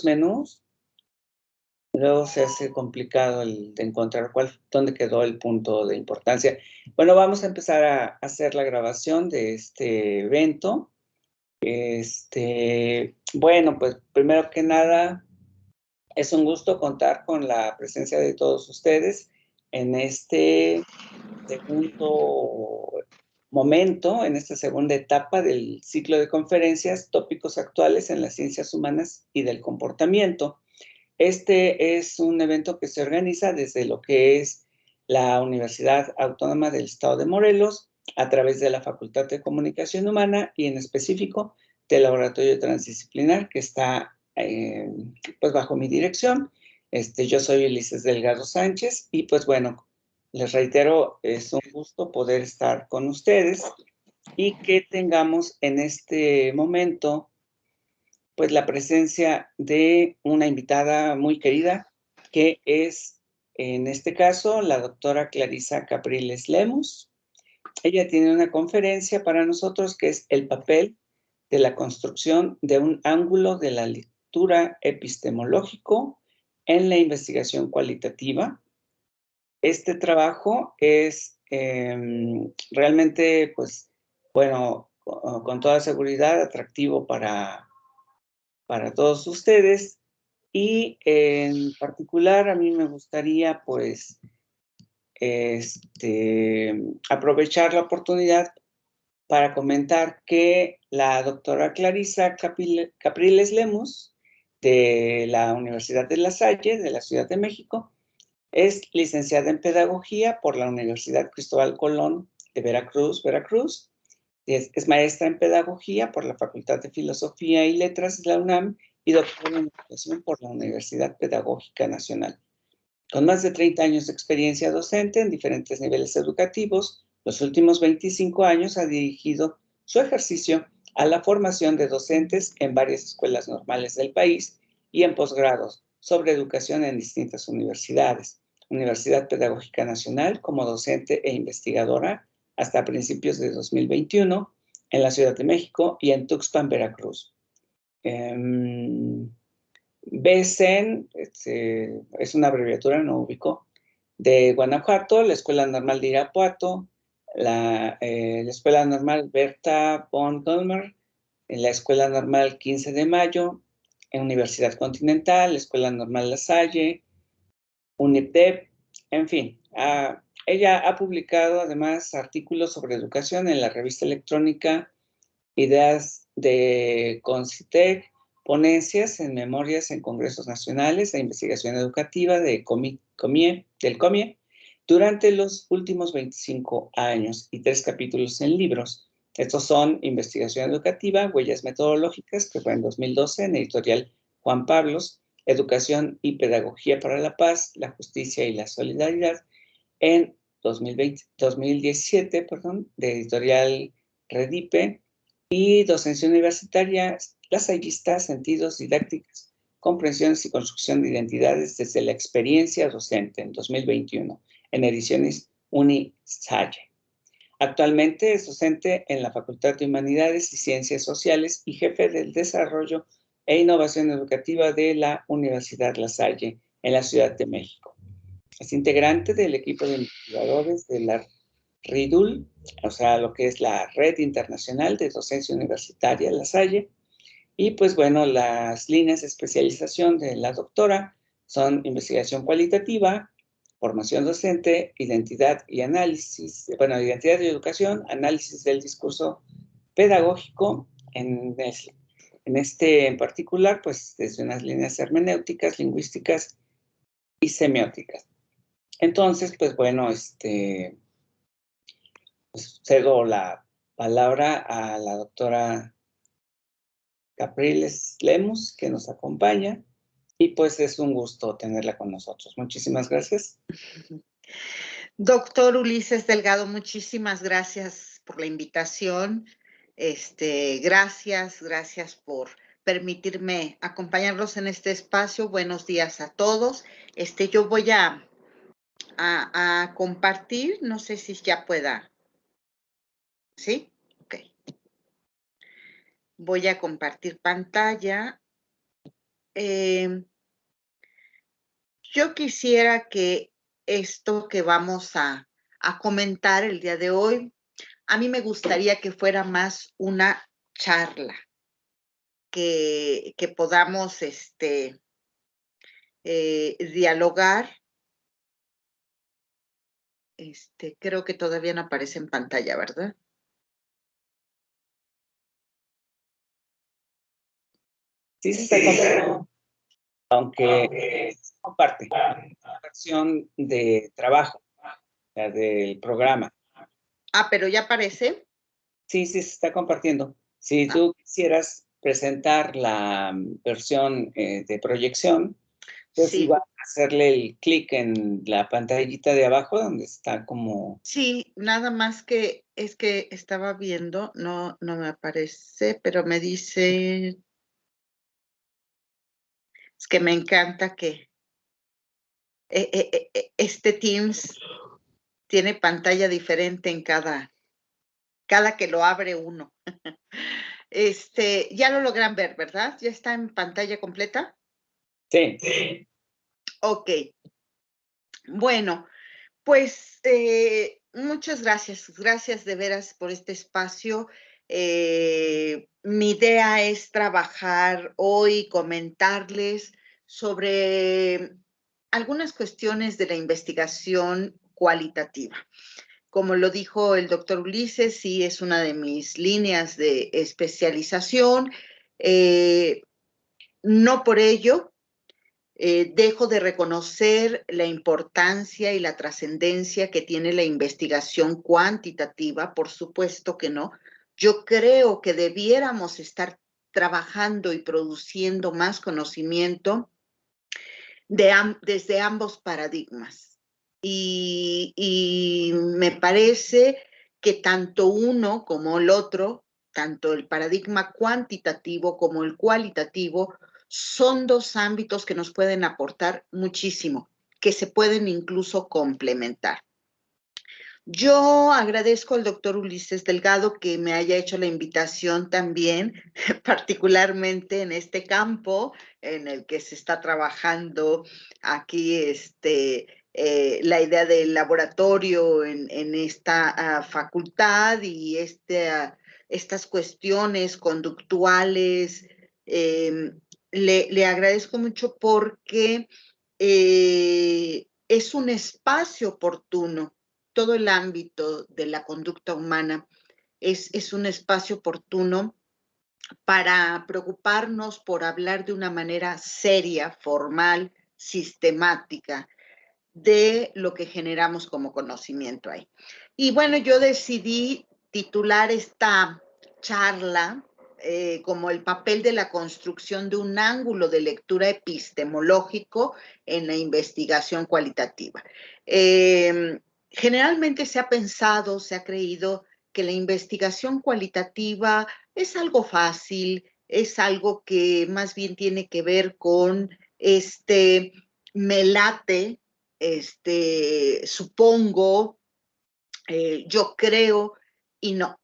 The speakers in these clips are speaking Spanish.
menús, luego se hace complicado el de encontrar dónde quedó el punto de importancia. Bueno, vamos a empezar a hacer la grabación de este evento. Bueno, pues primero que nada, es un gusto contar con la presencia de todos ustedes en este segundo momento, en esta segunda etapa del ciclo de conferencias, tópicos actuales en las ciencias humanas y del comportamiento. Este es un evento que se organiza desde lo que es la Universidad Autónoma del Estado de Morelos, a través de la Facultad de Comunicación Humana y en específico del Laboratorio Transdisciplinar que está pues bajo mi dirección. Yo soy Ulises Delgado Sánchez y pues bueno, les reitero, es un gusto poder estar con ustedes y que tengamos en este momento pues la presencia de una invitada muy querida, que es, en este caso, la doctora Clarisa Capriles Lemus. Ella tiene una conferencia para nosotros que es el papel de la construcción de un ángulo de la lectura epistemológico en la investigación cualitativa. Este trabajo es realmente, pues, bueno, con toda seguridad atractivo para todos ustedes y en particular a mí me gustaría pues aprovechar la oportunidad para comentar que la doctora Clarisa Capriles Lemus de la Universidad de La Salle de la Ciudad de México es licenciada en Pedagogía por la Universidad Cristóbal Colón de Veracruz. Es maestra en Pedagogía por la Facultad de Filosofía y Letras de la UNAM y doctora en Educación por la Universidad Pedagógica Nacional. Con más de 30 años de experiencia docente en diferentes niveles educativos, los últimos 25 años ha dirigido su ejercicio a la formación de docentes en varias escuelas normales del país y en posgrados sobre educación en distintas universidades. Universidad Pedagógica Nacional como docente e investigadora hasta principios de 2021 en la Ciudad de México y en Tuxpan, Veracruz. BESEN es una abreviatura, no ubico, de Guanajuato, la Escuela Normal de Irapuato, la Escuela Normal Berta von Goldmer, la Escuela Normal 15 de Mayo, Universidad Continental, la Escuela Normal La Salle, UNITEP, en fin. Ella ha publicado además artículos sobre educación en la revista electrónica Ideas de Concitec, ponencias en memorias en congresos nacionales de investigación educativa del COMIE durante los últimos 25 años y 3 capítulos en libros. Estos son Investigación Educativa, Huellas Metodológicas, que fue en 2012 en editorial Juan Pablos, Educación y Pedagogía para la Paz, la Justicia y la Solidaridad, en 2017, de editorial Redipe, y Docencia Universitaria, Lasallista, Sentidos, Didácticas, Comprensiones y Construcción de Identidades desde la Experiencia Docente, en 2021, en ediciones Unisalle. Actualmente es docente en la Facultad de Humanidades y Ciencias Sociales y jefe del Desarrollo e Innovación Educativa de la Universidad La Salle, en la Ciudad de México. Es integrante del equipo de investigadores de la RIDUL, o sea, lo que es la Red Internacional de Docencia Universitaria La Salle. Y pues bueno, las líneas de especialización de la doctora son investigación cualitativa, formación docente, identidad y análisis, identidad y educación, análisis del discurso pedagógico, en en particular, pues desde unas líneas hermenéuticas, lingüísticas y semióticas. Entonces, pues bueno, pues cedo la palabra a la doctora Capriles Lemus, que nos acompaña, y pues es un gusto tenerla con nosotros. Muchísimas gracias. Doctor Ulises Delgado, muchísimas gracias por la invitación. Gracias por permitirme acompañarlos en este espacio. Buenos días a todos. Yo voy a compartir, no sé si ya pueda. ¿Sí? Ok. Voy a compartir pantalla Yo quisiera que esto que vamos a comentar el día de hoy, a mí me gustaría que fuera más una charla, que podamos dialogar. Creo que todavía no aparece en pantalla, ¿verdad? Sí se está compartiendo, aunque comparte la versión de trabajo, la del programa. Ah, pero ya aparece. Sí, sí se está compartiendo. Si Ah, tú quisieras presentar la versión, de proyección, pues sí, igual hacerle el clic en la pantallita de abajo donde está como sí, nada más que es que estaba viendo, no me aparece, pero me dice, es que me encanta que este Teams tiene pantalla diferente en cada que lo abre uno. Ya lo logran ver, ¿verdad? ¿Ya está en pantalla completa? sí. Ok. Bueno, pues muchas gracias. Gracias de veras por este espacio. Mi idea es trabajar hoy, comentarles sobre algunas cuestiones de la investigación cualitativa. Como lo dijo el doctor Ulises, sí es una de mis líneas de especialización. Eh, no por ello dejo de reconocer la importancia y la trascendencia que tiene la investigación cuantitativa, por supuesto que no. Yo creo que debiéramos estar trabajando y produciendo más conocimiento desde ambos paradigmas. Y me parece que tanto uno como el otro, tanto el paradigma cuantitativo como el cualitativo, son dos ámbitos que nos pueden aportar muchísimo, que se pueden incluso complementar. Yo agradezco al doctor Ulises Delgado que me haya hecho la invitación también, particularmente en este campo en el que se está trabajando aquí la idea del laboratorio en esta facultad y estas cuestiones conductuales. Le agradezco mucho porque es un espacio oportuno. Todo el ámbito de la conducta humana es un espacio oportuno para preocuparnos por hablar de una manera seria, formal, sistemática de lo que generamos como conocimiento ahí. Y bueno, yo decidí titular esta charla como el papel de la construcción de un ángulo de lectura epistemológico en la investigación cualitativa. Generalmente se ha pensado, se ha creído que la investigación cualitativa es algo fácil, es algo que más bien tiene que ver con me late, supongo, yo creo, y no.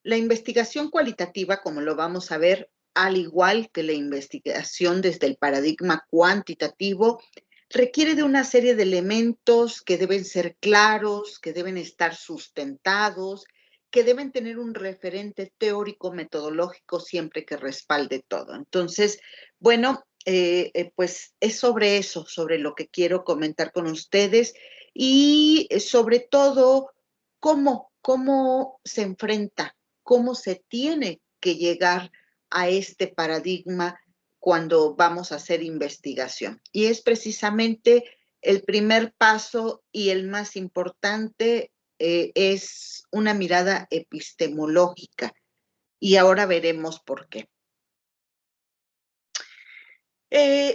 La investigación cualitativa, como lo vamos a ver, al igual que la investigación desde el paradigma cuantitativo, requiere de una serie de elementos que deben ser claros, que deben estar sustentados, que deben tener un referente teórico metodológico siempre que respalde todo. Entonces, bueno, pues es sobre eso, sobre lo que quiero comentar con ustedes y sobre todo cómo se enfrenta, cómo se tiene que llegar a este paradigma cuando vamos a hacer investigación. Y es precisamente el primer paso y el más importante es una mirada epistemológica. Y ahora veremos por qué.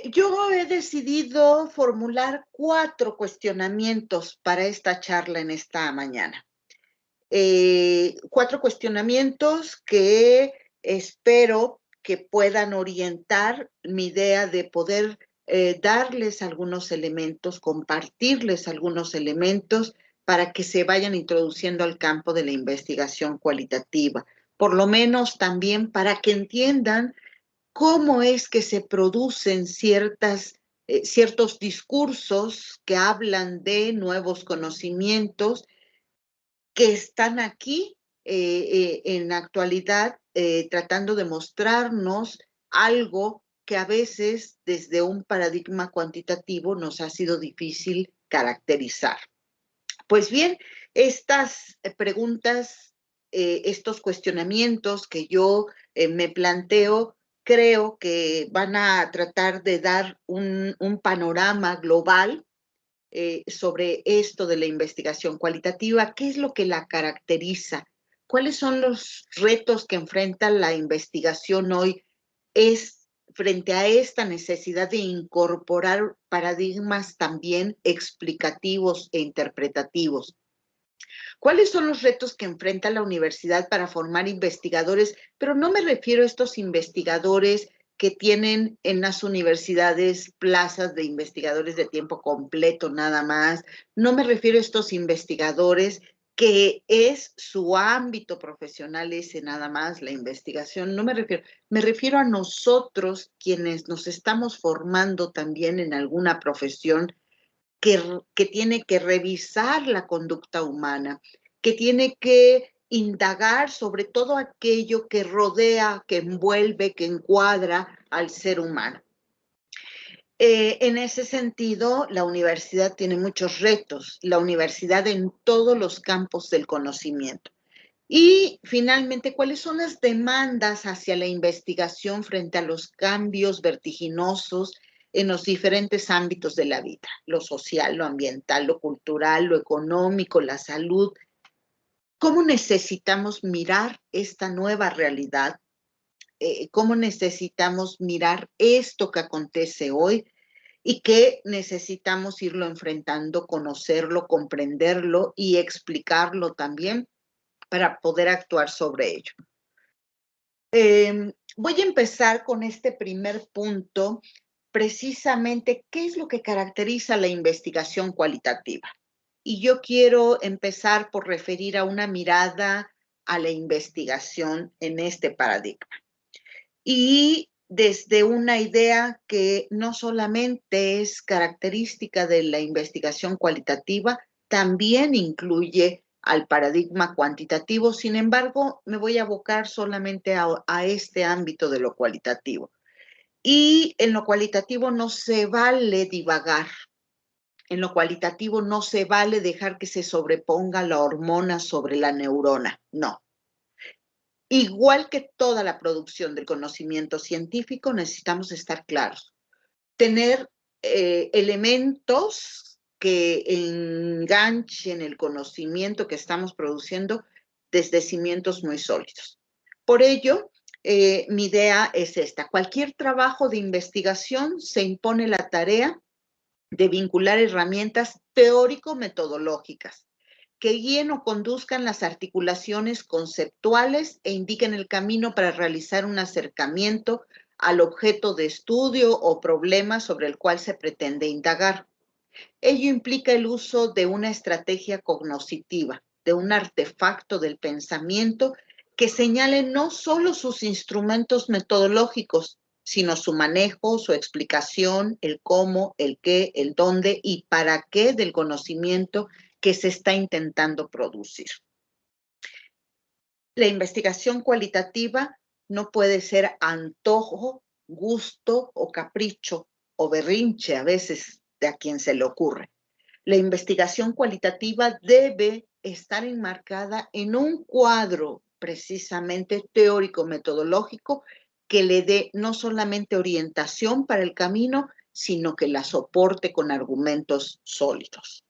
Yo he decidido formular 4 cuestionamientos para esta charla en esta mañana. 4 cuestionamientos que espero que puedan orientar mi idea de poder darles algunos elementos, compartirles algunos elementos para que se vayan introduciendo al campo de la investigación cualitativa. Por lo menos también para que entiendan cómo es que se producen ciertos discursos que hablan de nuevos conocimientos que están aquí en la actualidad tratando de mostrarnos algo que a veces desde un paradigma cuantitativo nos ha sido difícil caracterizar. Pues bien, estas preguntas, estos cuestionamientos que yo me planteo, creo que van a tratar de dar un panorama global sobre esto de la investigación cualitativa. ¿Qué es lo que la caracteriza? ¿Cuáles son los retos que enfrenta la investigación hoy? Es frente a esta necesidad de incorporar paradigmas también explicativos e interpretativos. ¿Cuáles son los retos que enfrenta la universidad para formar investigadores? Pero no me refiero a estos investigadores que tienen en las universidades plazas de investigadores de tiempo completo nada más. No me refiero a estos investigadores que es su ámbito profesional ese nada más, la investigación. No me refiero a nosotros quienes nos estamos formando también en alguna profesión que tiene que revisar la conducta humana, que tiene que indagar sobre todo aquello que rodea, que envuelve, que encuadra al ser humano. En ese sentido, la universidad tiene muchos retos, la universidad en todos los campos del conocimiento. Y finalmente, ¿cuáles son las demandas hacia la investigación frente a los cambios vertiginosos en los diferentes ámbitos de la vida? Lo social, lo ambiental, lo cultural, lo económico, la salud. ¿Cómo necesitamos mirar esta nueva realidad? ¿Cómo necesitamos mirar esto que acontece hoy? Y que necesitamos irlo enfrentando, conocerlo, comprenderlo y explicarlo también para poder actuar sobre ello. Voy a empezar con este primer punto, precisamente, ¿qué es lo que caracteriza la investigación cualitativa? Y yo quiero empezar por referir a una mirada a la investigación en este paradigma. Y desde una idea que no solamente es característica de la investigación cualitativa, también incluye al paradigma cuantitativo. Sin embargo, me voy a abocar solamente a este ámbito de lo cualitativo. Y en lo cualitativo no se vale divagar. En lo cualitativo no se vale dejar que se sobreponga la hormona sobre la neurona. No. Igual que toda la producción del conocimiento científico, necesitamos estar claros. Tener elementos que enganchen el conocimiento que estamos produciendo desde cimientos muy sólidos. Por ello, mi idea es esta. Cualquier trabajo de investigación se impone la tarea de vincular herramientas teórico-metodológicas que guíen o conduzcan las articulaciones conceptuales e indiquen el camino para realizar un acercamiento al objeto de estudio o problema sobre el cual se pretende indagar. Ello implica el uso de una estrategia cognoscitiva, de un artefacto del pensamiento que señale no solo sus instrumentos metodológicos, sino su manejo, su explicación, el cómo, el qué, el dónde y para qué del conocimiento que se está intentando producir. La investigación cualitativa no puede ser antojo, gusto o capricho o berrinche a veces de a quien se le ocurre. La investigación cualitativa debe estar enmarcada en un cuadro precisamente teórico-metodológico que le dé no solamente orientación para el camino, sino que la soporte con argumentos sólidos.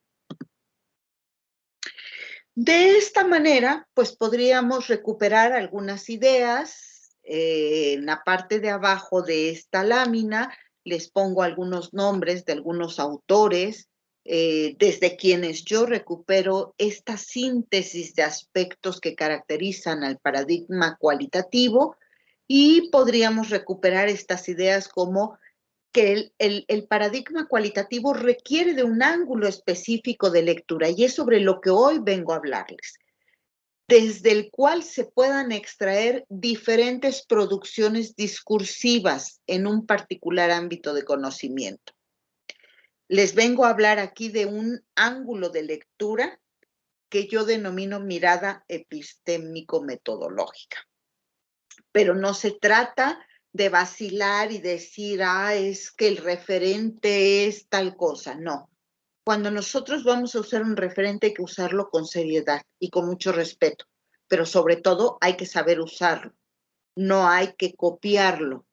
De esta manera, pues podríamos recuperar algunas ideas. En la parte de abajo de esta lámina les pongo algunos nombres de algunos autores, desde quienes yo recupero esta síntesis de aspectos que caracterizan al paradigma cualitativo y podríamos recuperar estas ideas como que el paradigma cualitativo requiere de un ángulo específico de lectura y es sobre lo que hoy vengo a hablarles. desde el cual se puedan extraer diferentes producciones discursivas en un particular ámbito de conocimiento. Les vengo a hablar aquí de un ángulo de lectura que yo denomino mirada epistémico-metodológica. Pero no se trata de vacilar y decir, es que el referente es tal cosa. No. Cuando nosotros vamos a usar un referente hay que usarlo con seriedad y con mucho respeto, pero sobre todo hay que saber usarlo, no hay que copiarlo.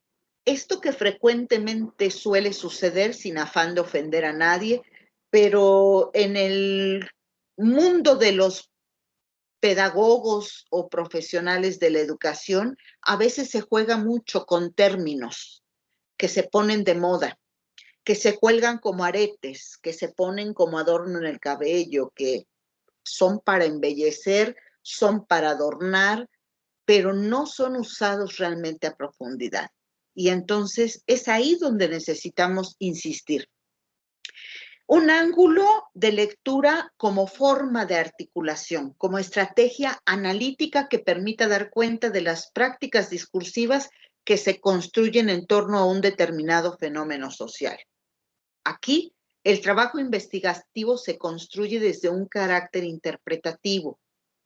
Esto que frecuentemente suele suceder sin afán de ofender a nadie, pero en el mundo de los pedagogos o profesionales de la educación, a veces se juega mucho con términos que se ponen de moda, que se cuelgan como aretes, que se ponen como adorno en el cabello, que son para embellecer, son para adornar, pero no son usados realmente a profundidad. Y entonces es ahí donde necesitamos insistir. Un ángulo de lectura como forma de articulación, como estrategia analítica que permita dar cuenta de las prácticas discursivas que se construyen en torno a un determinado fenómeno social. Aquí, el trabajo investigativo se construye desde un carácter interpretativo,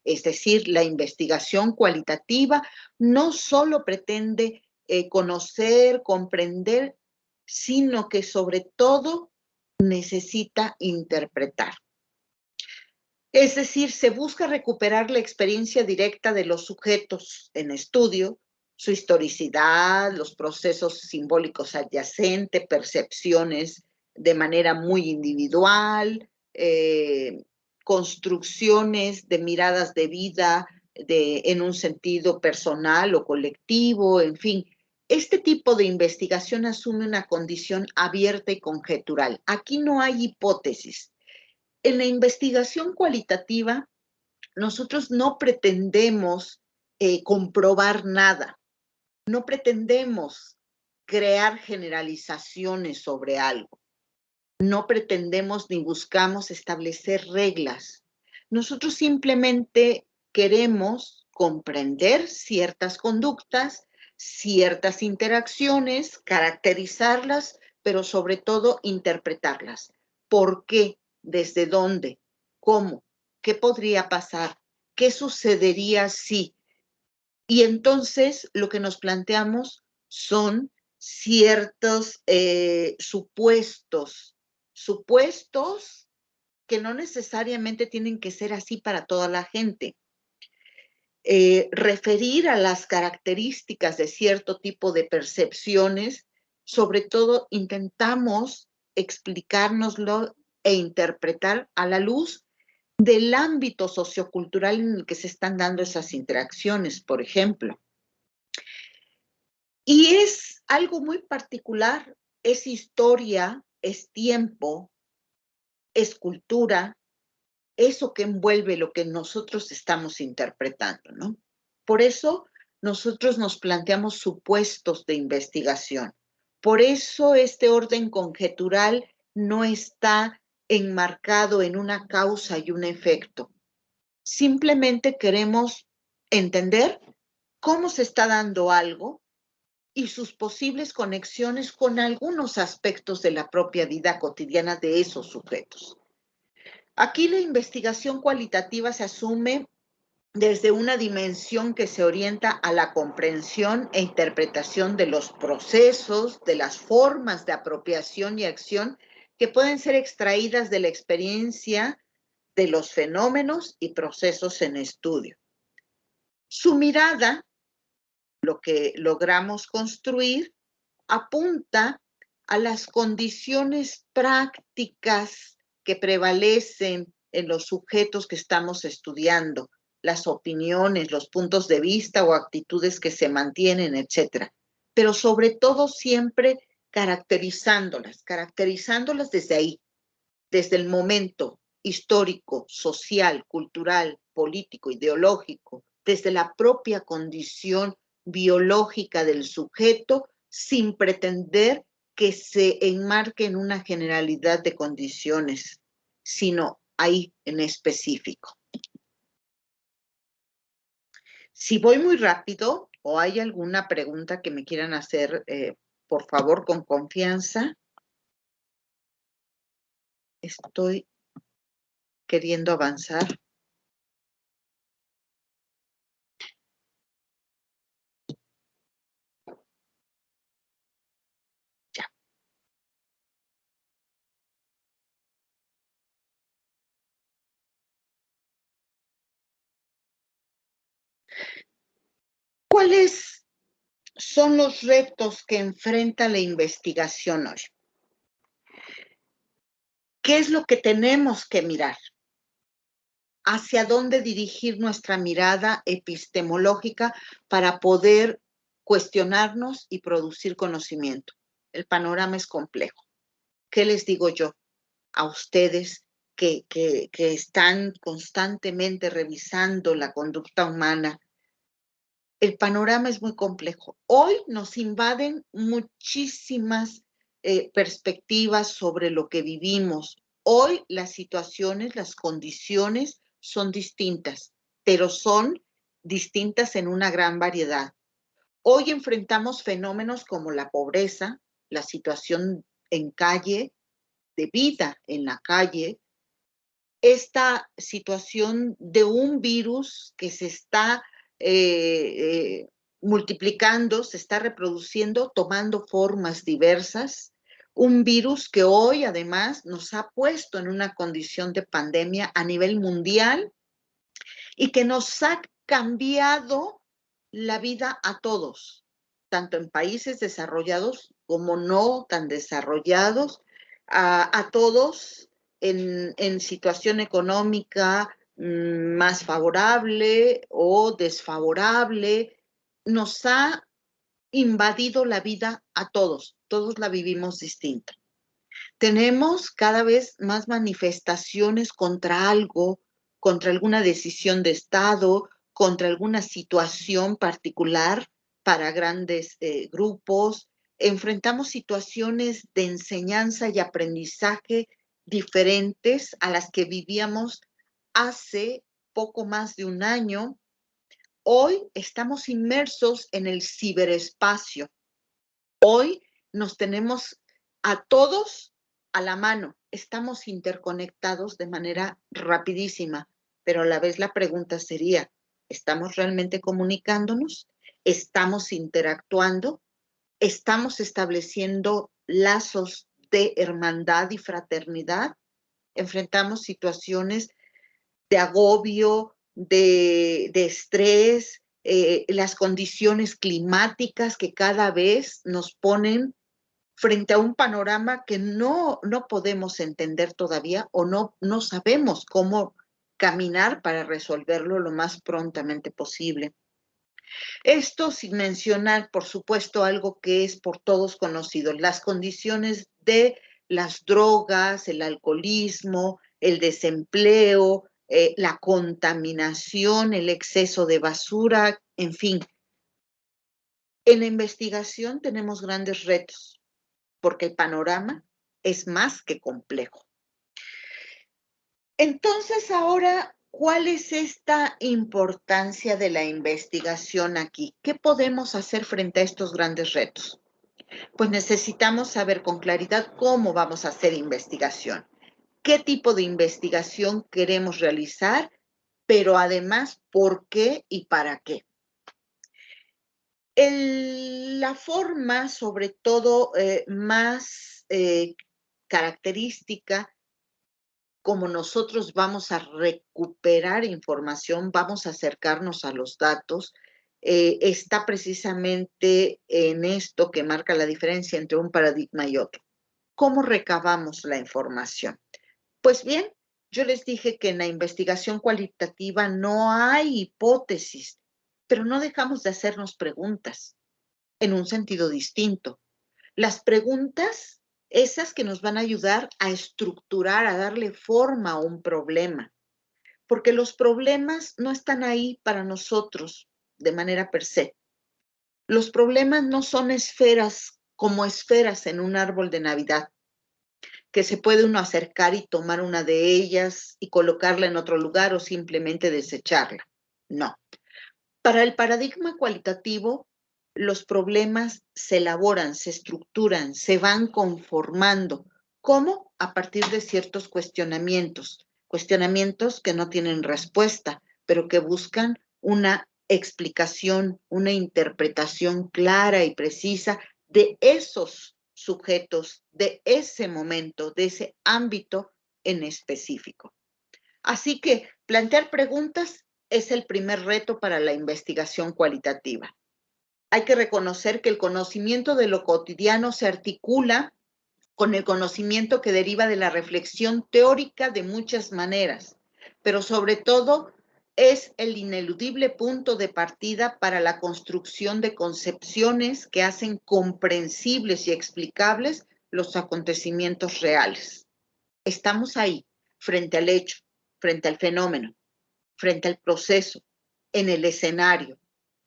es decir, la investigación cualitativa no solo pretende conocer, comprender, sino que sobre todo necesita interpretar. Es decir, se busca recuperar la experiencia directa de los sujetos en estudio, su historicidad, los procesos simbólicos adyacentes, percepciones de manera muy individual, construcciones de miradas de vida en un sentido personal o colectivo, en fin. Este tipo de investigación asume una condición abierta y conjetural. Aquí no hay hipótesis. En la investigación cualitativa, nosotros no pretendemos comprobar nada, no pretendemos crear generalizaciones sobre algo, no pretendemos ni buscamos establecer reglas. Nosotros simplemente queremos comprender ciertas conductas, ciertas interacciones, caracterizarlas, pero sobre todo interpretarlas. ¿Por qué? ¿Desde dónde? ¿Cómo? ¿Qué podría pasar? ¿Qué sucedería si? Y entonces lo que nos planteamos son ciertos supuestos que no necesariamente tienen que ser así para toda la gente. Referir a las características de cierto tipo de percepciones, sobre todo intentamos explicárnoslo e interpretar a la luz del ámbito sociocultural en el que se están dando esas interacciones, por ejemplo. Y es algo muy particular, es historia, es tiempo, es cultura, eso que envuelve lo que nosotros estamos interpretando, ¿no? Por eso nosotros nos planteamos supuestos de investigación. Por eso este orden conjetural no está enmarcado en una causa y un efecto. Simplemente queremos entender cómo se está dando algo y sus posibles conexiones con algunos aspectos de la propia vida cotidiana de esos sujetos. Aquí la investigación cualitativa se asume desde una dimensión que se orienta a la comprensión e interpretación de los procesos, de las formas de apropiación y acción que pueden ser extraídas de la experiencia de los fenómenos y procesos en estudio. Su mirada, lo que logramos construir, apunta a las condiciones prácticas que prevalecen en los sujetos que estamos estudiando, las opiniones, los puntos de vista o actitudes que se mantienen, etcétera. Pero sobre todo siempre caracterizándolas desde ahí, desde el momento histórico, social, cultural, político, ideológico, desde la propia condición biológica del sujeto, sin pretender que se enmarque en una generalidad de condiciones, sino ahí en específico. Si voy muy rápido o hay alguna pregunta que me quieran hacer, por favor, con confianza. Estoy queriendo avanzar. Ya. ¿Cuáles son los retos que enfrenta la investigación hoy? ¿Qué es lo que tenemos que mirar? ¿Hacia dónde dirigir nuestra mirada epistemológica para poder cuestionarnos y producir conocimiento? El panorama es complejo. ¿Qué les digo yo a ustedes que están constantemente revisando la conducta humana? El panorama es muy complejo. Hoy nos invaden muchísimas perspectivas sobre lo que vivimos. Hoy las situaciones, las condiciones son distintas, pero son distintas en una gran variedad. Hoy enfrentamos fenómenos como la pobreza, la situación en calle, de vida en la calle, esta situación de un virus que se está multiplicando, se está reproduciendo, tomando formas diversas, un virus que hoy además nos ha puesto en una condición de pandemia a nivel mundial y que nos ha cambiado la vida a todos, tanto en países desarrollados como no tan desarrollados, a todos en situación económica más favorable o desfavorable, nos ha invadido la vida a todos, todos la vivimos distinta. Tenemos cada vez más manifestaciones contra algo, contra alguna decisión de Estado, contra alguna situación particular para grandes grupos. Enfrentamos situaciones de enseñanza y aprendizaje diferentes a las que vivíamos hace poco más de un año. Hoy estamos inmersos en el ciberespacio. Hoy nos tenemos a todos a la mano, estamos interconectados de manera rapidísima, pero a la vez la pregunta sería, ¿estamos realmente comunicándonos? ¿Estamos interactuando? ¿Estamos estableciendo lazos de hermandad y fraternidad? Enfrentamos situaciones de agobio, de estrés, las condiciones climáticas que cada vez nos ponen frente a un panorama que no podemos entender todavía o no sabemos cómo caminar para resolverlo lo más prontamente posible. Esto sin mencionar, por supuesto, algo que es por todos conocido, las condiciones de las drogas, el alcoholismo, el desempleo, la contaminación, el exceso de basura, en fin. En la investigación tenemos grandes retos porque el panorama es más que complejo. Entonces, ahora, ¿cuál es esta importancia de la investigación aquí? ¿Qué podemos hacer frente a estos grandes retos? Pues necesitamos saber con claridad cómo vamos a hacer investigación, qué tipo de investigación queremos realizar, pero además, ¿por qué y para qué? La forma, sobre todo, más característica, como nosotros vamos a recuperar información, vamos a acercarnos a los datos, está precisamente en esto que marca la diferencia entre un paradigma y otro. ¿Cómo recabamos la información? Pues bien, yo les dije que en la investigación cualitativa no hay hipótesis, pero no dejamos de hacernos preguntas en un sentido distinto. Las preguntas, esas que nos van a ayudar a estructurar, a darle forma a un problema, porque los problemas no están ahí para nosotros de manera per se. Los problemas no son esferas como esferas en un árbol de Navidad, que se puede uno acercar y tomar una de ellas y colocarla en otro lugar o simplemente desecharla. No. Para el paradigma cualitativo, los problemas se elaboran, se estructuran, se van conformando. ¿Cómo? A partir de ciertos cuestionamientos. Cuestionamientos que no tienen respuesta, pero que buscan una explicación, una interpretación clara y precisa de esos sujetos, de ese momento, de ese ámbito en específico. Así que plantear preguntas es el primer reto para la investigación cualitativa. Hay que reconocer que el conocimiento de lo cotidiano se articula con el conocimiento que deriva de la reflexión teórica de muchas maneras, pero sobre todo es el ineludible punto de partida para la construcción de concepciones que hacen comprensibles y explicables los acontecimientos reales. Estamos ahí, frente al hecho, frente al fenómeno, frente al proceso, en el escenario,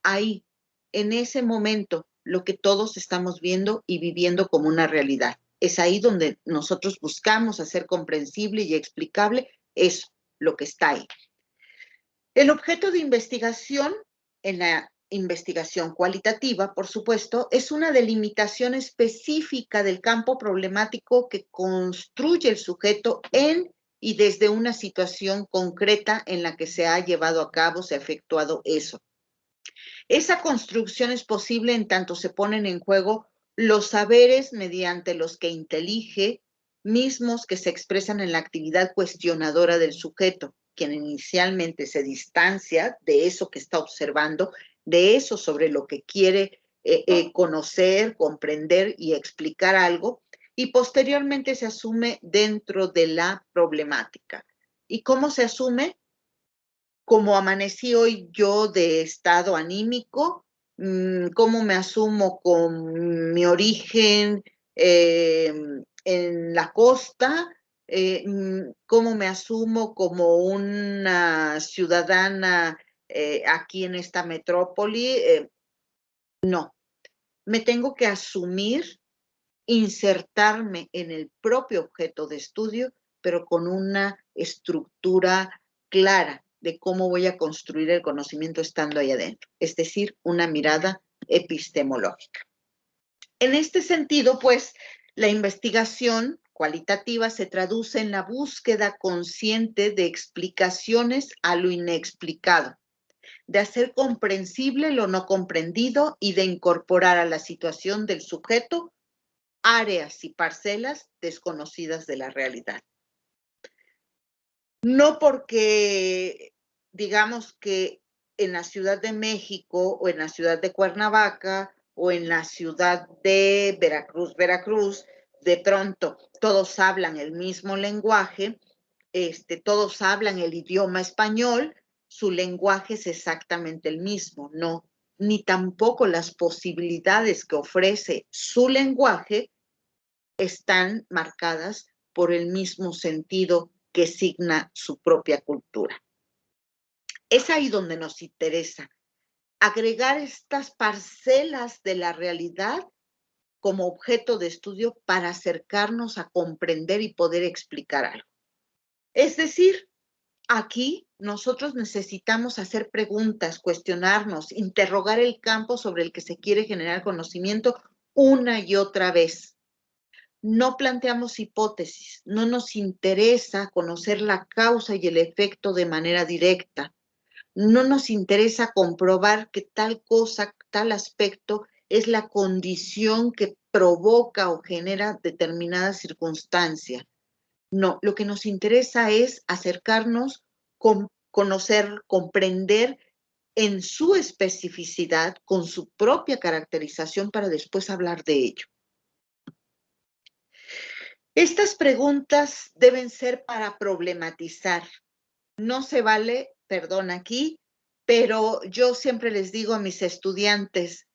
ahí, en ese momento, lo que todos estamos viendo y viviendo como una realidad. Es ahí donde nosotros buscamos hacer comprensible y explicable eso, lo que está ahí. El objeto de investigación en la investigación cualitativa, por supuesto, es una delimitación específica del campo problemático que construye el sujeto en y desde una situación concreta en la que se ha llevado a cabo, se ha efectuado eso. Esa construcción es posible en tanto se ponen en juego los saberes mediante los que intelige, mismos que se expresan en la actividad cuestionadora del sujeto, quien inicialmente se distancia de eso que está observando, de eso sobre lo que quiere conocer, comprender y explicar algo, y posteriormente se asume dentro de la problemática. ¿Y cómo se asume? Como amanecí hoy yo de estado anímico, cómo me asumo con mi origen en la costa, cómo me asumo como una ciudadana aquí en esta metrópoli. No, me tengo que asumir, insertarme en el propio objeto de estudio, pero con una estructura clara de cómo voy a construir el conocimiento estando ahí adentro, es decir, una mirada epistemológica. En este sentido, pues, la investigación cualitativa se traduce en la búsqueda consciente de explicaciones a lo inexplicado, de hacer comprensible lo no comprendido y de incorporar a la situación del sujeto áreas y parcelas desconocidas de la realidad. No porque digamos que en la Ciudad de México o en la ciudad de Cuernavaca o en la ciudad de Veracruz, de pronto todos hablan el mismo lenguaje, todos hablan el idioma español, su lenguaje es exactamente el mismo, no, ni tampoco las posibilidades que ofrece su lenguaje están marcadas por el mismo sentido que signa su propia cultura. Es ahí donde nos interesa agregar estas parcelas de la realidad como objeto de estudio para acercarnos a comprender y poder explicar algo. Es decir, aquí nosotros necesitamos hacer preguntas, cuestionarnos, interrogar el campo sobre el que se quiere generar conocimiento una y otra vez. No planteamos hipótesis, no nos interesa conocer la causa y el efecto de manera directa. No nos interesa comprobar que tal cosa, tal aspecto es la condición que provoca o genera determinada circunstancia. No, lo que nos interesa es acercarnos, conocer, comprender en su especificidad, con su propia caracterización para después hablar de ello. Estas preguntas deben ser para problematizar. No se vale, perdón aquí, pero yo siempre les digo a mis estudiantes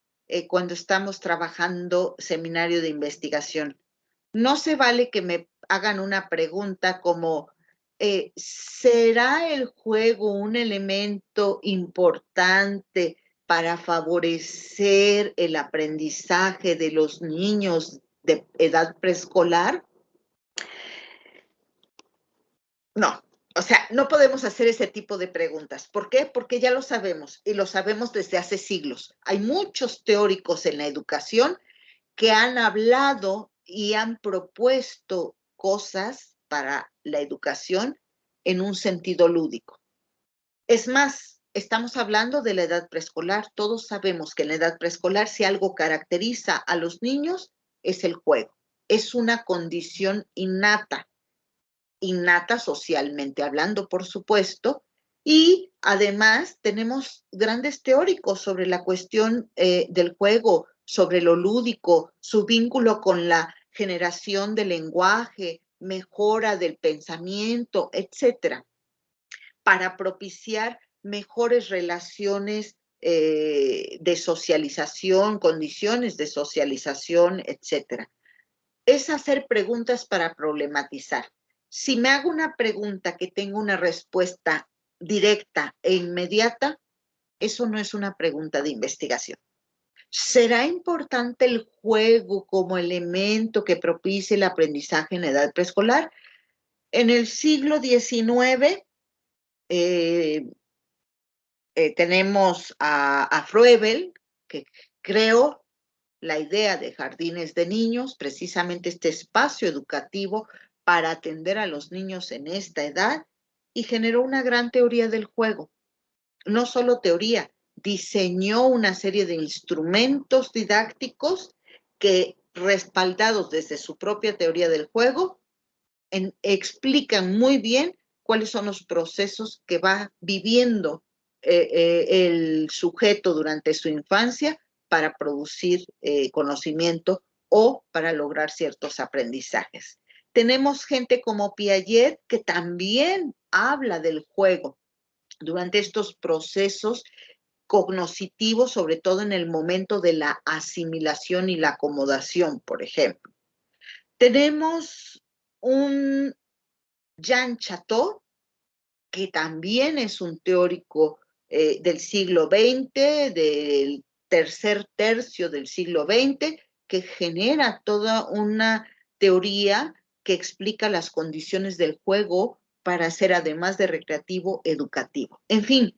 cuando estamos trabajando seminario de investigación, no se vale que me hagan una pregunta como, ¿será el juego un elemento importante para favorecer el aprendizaje de los niños de edad preescolar? No, O sea, no podemos hacer ese tipo de preguntas. ¿Por qué? Porque ya lo sabemos y lo sabemos desde hace siglos. Hay muchos teóricos en la educación que han hablado y han propuesto cosas para la educación en un sentido lúdico. Es más, estamos hablando de la edad preescolar. Todos sabemos que en la edad preescolar, si algo caracteriza a los niños, es el juego. Es una condición innata socialmente hablando, por supuesto, y además tenemos grandes teóricos sobre la cuestión del juego, sobre lo lúdico, su vínculo con la generación del lenguaje, mejora del pensamiento, etcétera, para propiciar mejores relaciones de socialización, condiciones de socialización, etcétera. Es hacer preguntas para problematizar. Si me hago una pregunta que tenga una respuesta directa e inmediata, eso no es una pregunta de investigación. ¿Será importante el juego como elemento que propicie el aprendizaje en edad preescolar? En el siglo XIX tenemos a Froebel, que creó la idea de jardines de niños, precisamente este espacio educativo para atender a los niños en esta edad, y generó una gran teoría del juego. No solo teoría, diseñó una serie de instrumentos didácticos que, respaldados desde su propia teoría del juego, explican muy bien cuáles son los procesos que va viviendo el sujeto durante su infancia para producir conocimiento o para lograr ciertos aprendizajes. Tenemos gente como Piaget que también habla del juego durante estos procesos cognitivos, sobre todo en el momento de la asimilación y la acomodación, por ejemplo. Tenemos un Jean Chateau, que también es un teórico del siglo XX, del tercer tercio del siglo XX, que genera toda una teoría que explica las condiciones del juego para ser, además de recreativo, educativo. En fin,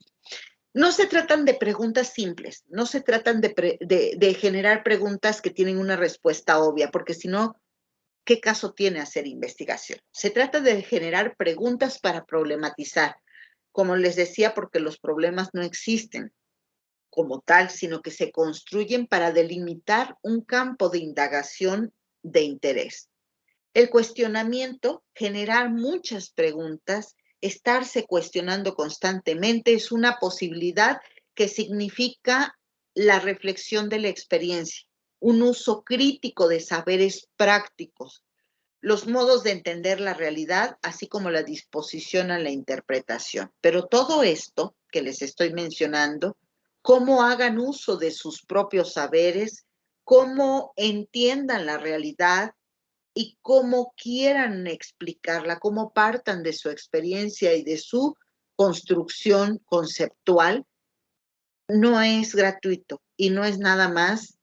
no se tratan de preguntas simples, no se tratan de generar preguntas que tienen una respuesta obvia, porque si no, ¿qué caso tiene hacer investigación? Se trata de generar preguntas para problematizar. Como les decía, porque los problemas no existen como tal, sino que se construyen para delimitar un campo de indagación de interés. El cuestionamiento, generar muchas preguntas, estarse cuestionando constantemente es una posibilidad que significa la reflexión de la experiencia, un uso crítico de saberes prácticos, los modos de entender la realidad, así como la disposición a la interpretación. Pero todo esto que les estoy mencionando, cómo hagan uso de sus propios saberes, cómo entiendan la realidad y cómo quieran explicarla, cómo partan de su experiencia y de su construcción conceptual, no es gratuito y no es nada más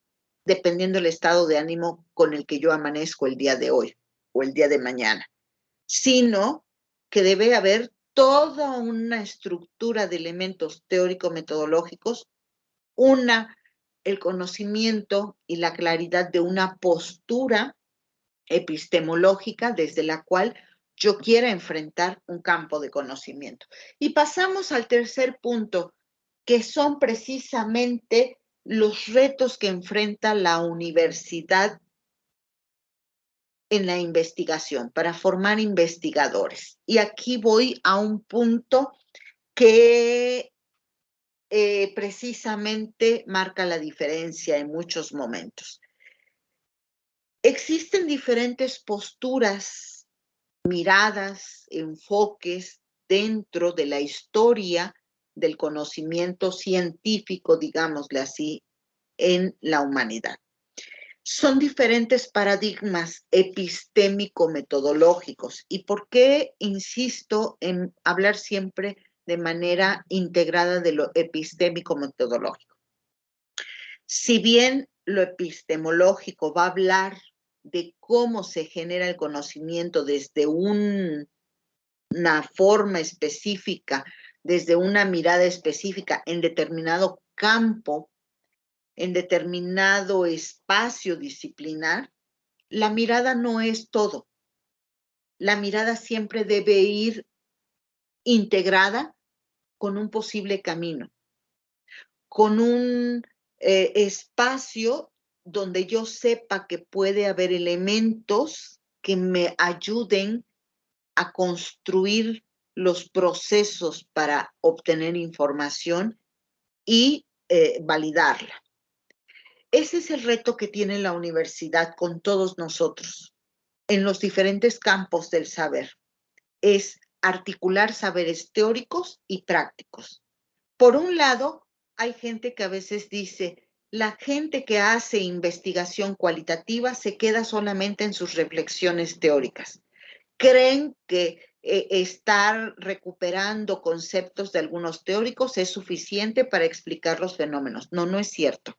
dependiendo del estado de ánimo con el que yo amanezco el día de hoy o el día de mañana, sino que debe haber toda una estructura de elementos teórico-metodológicos, el conocimiento y la claridad de una postura epistemológica desde la cual yo quiera enfrentar un campo de conocimiento. Y pasamos al tercer punto, que son precisamente los retos que enfrenta la universidad en la investigación, para formar investigadores. Y aquí voy a un punto que precisamente marca la diferencia en muchos momentos. Existen diferentes posturas, miradas, enfoques dentro de la historia del conocimiento científico, digámosle así, en la humanidad. Son diferentes paradigmas epistémico-metodológicos. ¿Y por qué insisto en hablar siempre de manera integrada de lo epistémico-metodológico? Si bien lo epistemológico va a hablar de cómo se genera el conocimiento desde un una forma específica, desde una mirada específica en determinado campo, en determinado espacio disciplinar, la mirada no es todo. La mirada siempre debe ir integrada con un posible camino, con un espacio donde yo sepa que puede haber elementos que me ayuden a construir los procesos para obtener información y validarla. Ese es el reto que tiene la universidad con todos nosotros en los diferentes campos del saber. Es articular saberes teóricos y prácticos. Por un lado, hay gente que a veces dice, la gente que hace investigación cualitativa se queda solamente en sus reflexiones teóricas. Creen que estar recuperando conceptos de algunos teóricos es suficiente para explicar los fenómenos. No, no es cierto.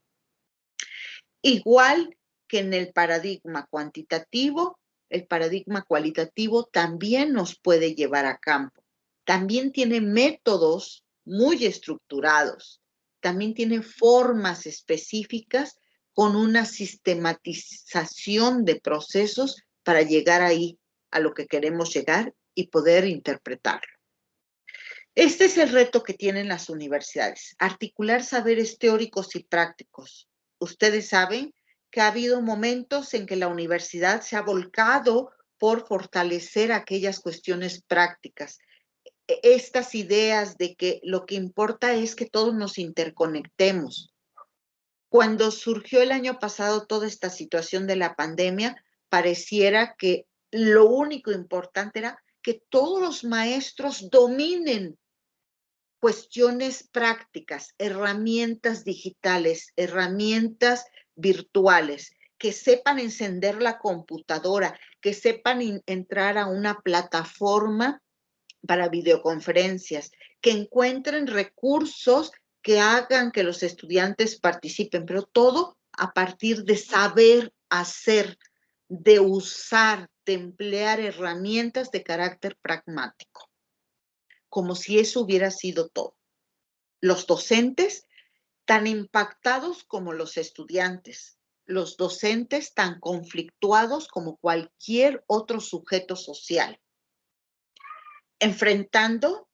Igual que en el paradigma cuantitativo, el paradigma cualitativo también nos puede llevar a campo. También tiene métodos muy estructurados. También tiene formas específicas con una sistematización de procesos para llegar ahí a lo que queremos llegar y poder interpretarlo. Este es el reto que tienen las universidades, articular saberes teóricos y prácticos. Ustedes saben que ha habido momentos en que la universidad se ha volcado por fortalecer aquellas cuestiones prácticas. Estas ideas de que lo que importa es que todos nos interconectemos. Cuando surgió el año pasado toda esta situación de la pandemia, pareciera que lo único importante era que todos los maestros dominen cuestiones prácticas, herramientas digitales, herramientas virtuales, que sepan encender la computadora, que sepan entrar a una plataforma para videoconferencias, que encuentren recursos que hagan que los estudiantes participen, pero todo a partir de saber hacer, de usar, de emplear herramientas de carácter pragmático, como si eso hubiera sido todo. Los docentes tan impactados como los estudiantes, los docentes tan conflictuados como cualquier otro sujeto social, enfrentando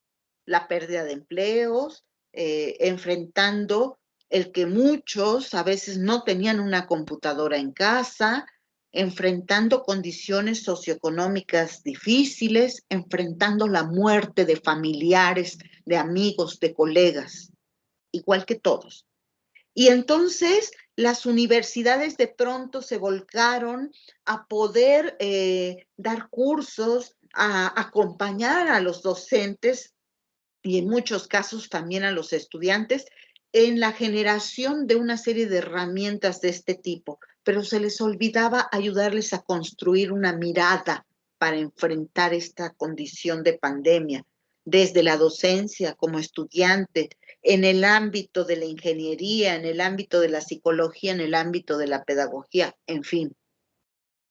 la pérdida de empleos, enfrentando el que muchos a veces no tenían una computadora en casa, enfrentando condiciones socioeconómicas difíciles, enfrentando la muerte de familiares, de amigos, de colegas, igual que todos. Y entonces las universidades de pronto se volcaron a poder dar cursos, a acompañar a los docentes y en muchos casos también a los estudiantes en la generación de una serie de herramientas de este tipo, pero se les olvidaba ayudarles a construir una mirada para enfrentar esta condición de pandemia, desde la docencia como estudiante, en el ámbito de la ingeniería, en el ámbito de la psicología, en el ámbito de la pedagogía, en fin,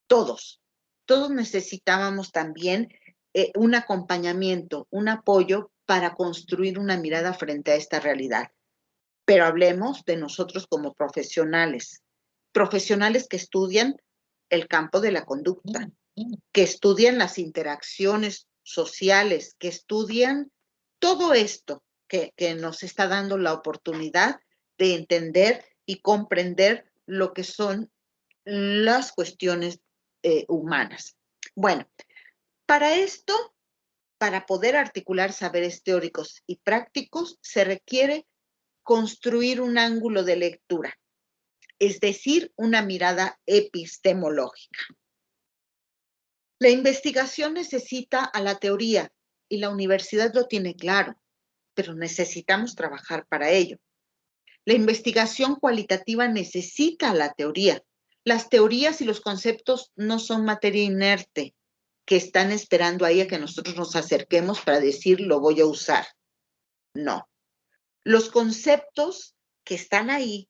todos necesitábamos también un acompañamiento, un apoyo para construir una mirada frente a esta realidad. Pero hablemos de nosotros como profesionales, profesionales que estudian el campo de la conducta, que estudian las interacciones sociales, que estudian todo esto que nos está dando la oportunidad de entender y comprender lo que son las cuestiones humanas. Bueno, para esto, para poder articular saberes teóricos y prácticos, se requiere construir un ángulo de lectura, es decir, una mirada epistemológica. La investigación necesita a la teoría y la universidad lo tiene claro, pero necesitamos trabajar para ello. La investigación cualitativa necesita la teoría. Las teorías y los conceptos no son materia inerte que están esperando ahí a que nosotros nos acerquemos para decir lo voy a usar. No. Los conceptos que están ahí,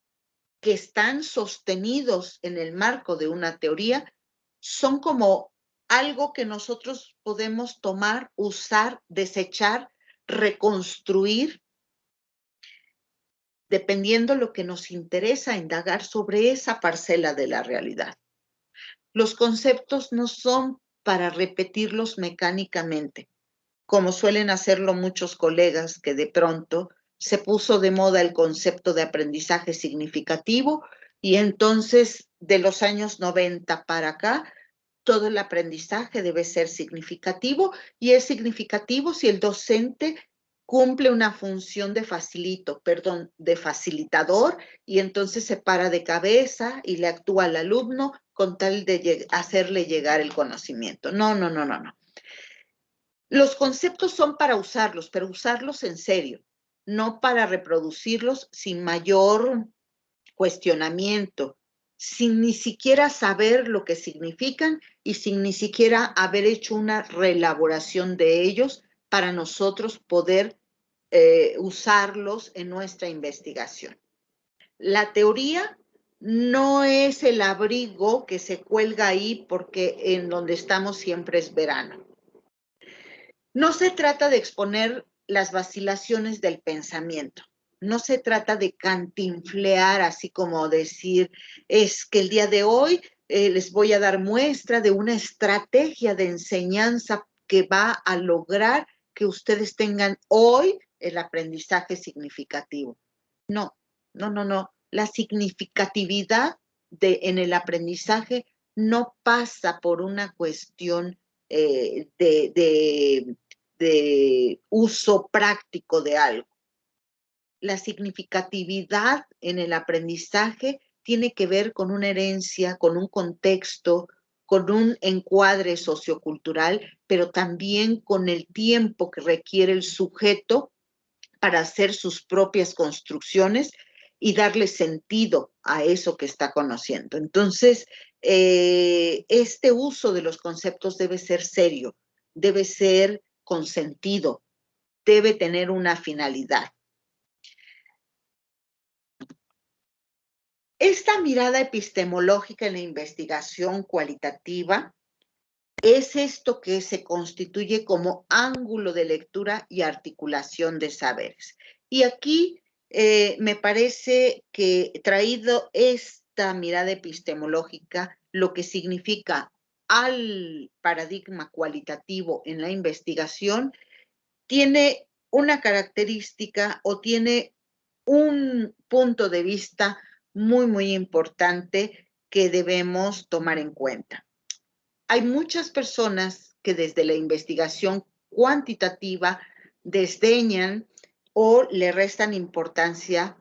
que están sostenidos en el marco de una teoría, son como algo que nosotros podemos tomar, usar, desechar, reconstruir, dependiendo lo que nos interesa indagar sobre esa parcela de la realidad. Los conceptos no son para repetirlos mecánicamente, como suelen hacerlo muchos colegas que de pronto se puso de moda el concepto de aprendizaje significativo y entonces de los años 90 para acá, todo el aprendizaje debe ser significativo y es significativo si el docente cumple una función de de facilitador y entonces se para de cabeza y le actúa al alumno con tal de hacerle llegar el conocimiento. No, no, no, no, no. Los conceptos son para usarlos, pero usarlos en serio, no para reproducirlos sin mayor cuestionamiento, sin ni siquiera saber lo que significan y sin ni siquiera haber hecho una reelaboración de ellos para nosotros poder usarlos en nuestra investigación. La teoría no es el abrigo que se cuelga ahí porque en donde estamos siempre es verano. No se trata de exponer las vacilaciones del pensamiento. No se trata de cantinflear, así como decir, es que el día de hoy les voy a dar muestra de una estrategia de enseñanza que va a lograr que ustedes tengan hoy el aprendizaje significativo. No, no, no, no. La significatividad en el aprendizaje no pasa por una cuestión de uso práctico de algo. La significatividad en el aprendizaje tiene que ver con una herencia, con un contexto, con un encuadre sociocultural, pero también con el tiempo que requiere el sujeto para hacer sus propias construcciones y darle sentido a eso que está conociendo. Entonces, este uso de los conceptos debe ser serio, debe ser con sentido, debe tener una finalidad. Esta mirada epistemológica en la investigación cualitativa es esto que se constituye como ángulo de lectura y articulación de saberes. Y aquí me parece que traído esta mirada epistemológica, lo que significa al paradigma cualitativo en la investigación, tiene una característica o tiene un punto de vista muy, muy importante que debemos tomar en cuenta. Hay muchas personas que desde la investigación cuantitativa desdeñan o le restan importancia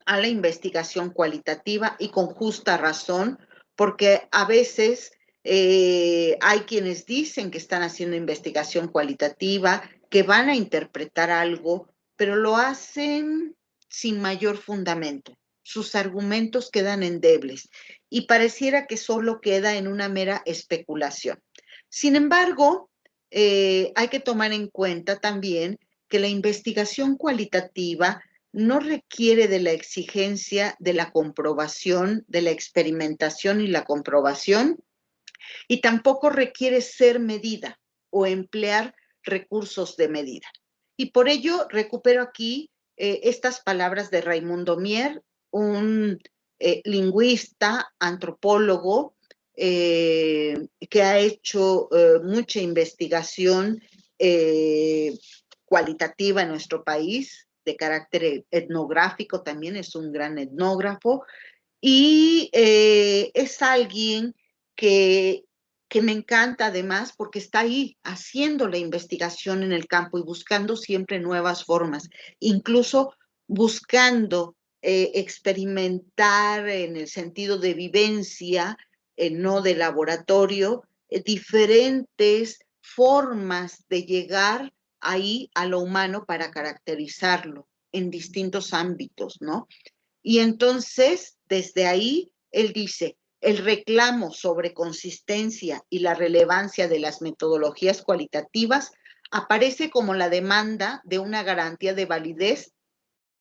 a la investigación cualitativa y con justa razón, porque a veces hay quienes dicen que están haciendo investigación cualitativa, que van a interpretar algo, pero lo hacen sin mayor fundamento. Sus argumentos quedan endebles y pareciera que solo queda en una mera especulación. Sin embargo, hay que tomar en cuenta también que la investigación cualitativa no requiere de la exigencia de la comprobación, de la experimentación y la comprobación, y tampoco requiere ser medida o emplear recursos de medida. Y por ello recupero aquí estas palabras de Raimundo Mier, un lingüista, antropólogo, que ha hecho mucha investigación cualitativa en nuestro país, de carácter etnográfico también, es un gran etnógrafo, y es alguien que, que me encanta además porque está ahí haciendo la investigación en el campo y buscando siempre nuevas formas, incluso buscando experimentar en el sentido de vivencia, no de laboratorio, diferentes formas de llegar ahí a lo humano para caracterizarlo en distintos ámbitos, ¿no? Y entonces, desde ahí, él dice, el reclamo sobre consistencia y la relevancia de las metodologías cualitativas aparece como la demanda de una garantía de validez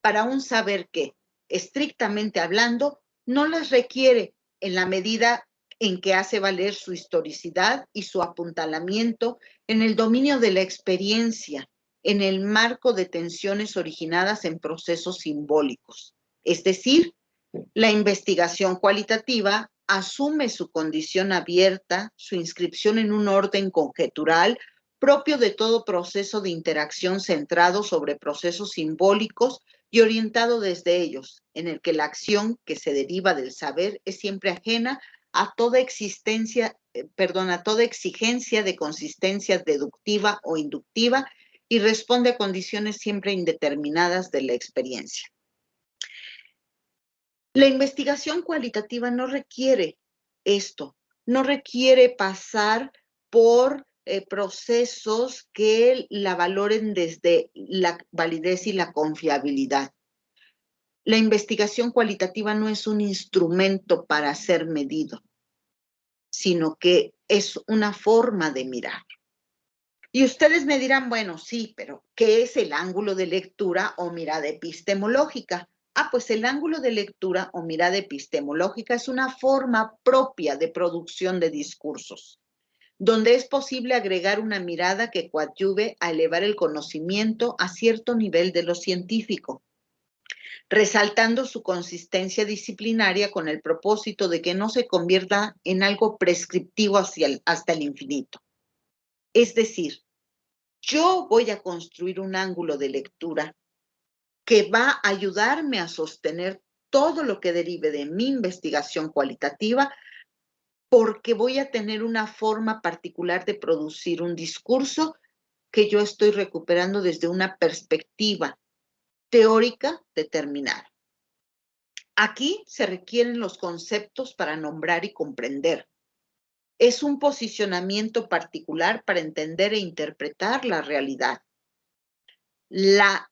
para un saber que, estrictamente hablando, no las requiere en la medida en que hace valer su historicidad y su apuntalamiento en el dominio de la experiencia, en el marco de tensiones originadas en procesos simbólicos. Es decir, la investigación cualitativa asume su condición abierta, su inscripción en un orden conjetural propio de todo proceso de interacción centrado sobre procesos simbólicos y orientado desde ellos, en el que la acción que se deriva del saber es siempre ajena a toda a toda exigencia de consistencia deductiva o inductiva y responde a condiciones siempre indeterminadas de la experiencia. La investigación cualitativa no requiere esto, no requiere pasar por procesos que la valoren desde la validez y la confiabilidad. La investigación cualitativa no es un instrumento para ser medido, sino que es una forma de mirar. Y ustedes me dirán, bueno, sí, pero ¿qué es el ángulo de lectura o mirada epistemológica? Pues el ángulo de lectura o mirada epistemológica es una forma propia de producción de discursos, donde es posible agregar una mirada que coadyuve a elevar el conocimiento a cierto nivel de lo científico, resaltando su consistencia disciplinaria con el propósito de que no se convierta en algo prescriptivo hasta el infinito. Es decir, yo voy a construir un ángulo de lectura que va a ayudarme a sostener todo lo que derive de mi investigación cualitativa, porque voy a tener una forma particular de producir un discurso que yo estoy recuperando desde una perspectiva teórica determinada. Aquí se requieren los conceptos para nombrar y comprender. Es un posicionamiento particular para entender e interpretar la realidad. La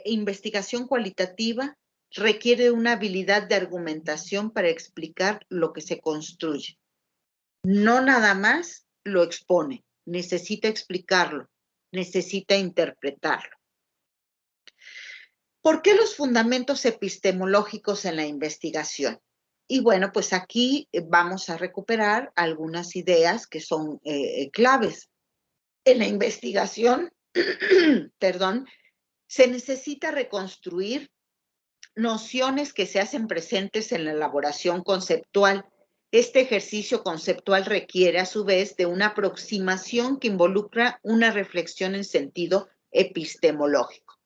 investigación cualitativa requiere una habilidad de argumentación para explicar lo que se construye. No nada más lo expone, necesita explicarlo, necesita interpretarlo. ¿Por qué los fundamentos epistemológicos en la investigación? Y bueno, pues aquí vamos a recuperar algunas ideas que son claves. En la investigación, perdón, se necesita reconstruir nociones que se hacen presentes en la elaboración conceptual. Este ejercicio conceptual requiere, a su vez, de una aproximación que involucra una reflexión en sentido epistemológico.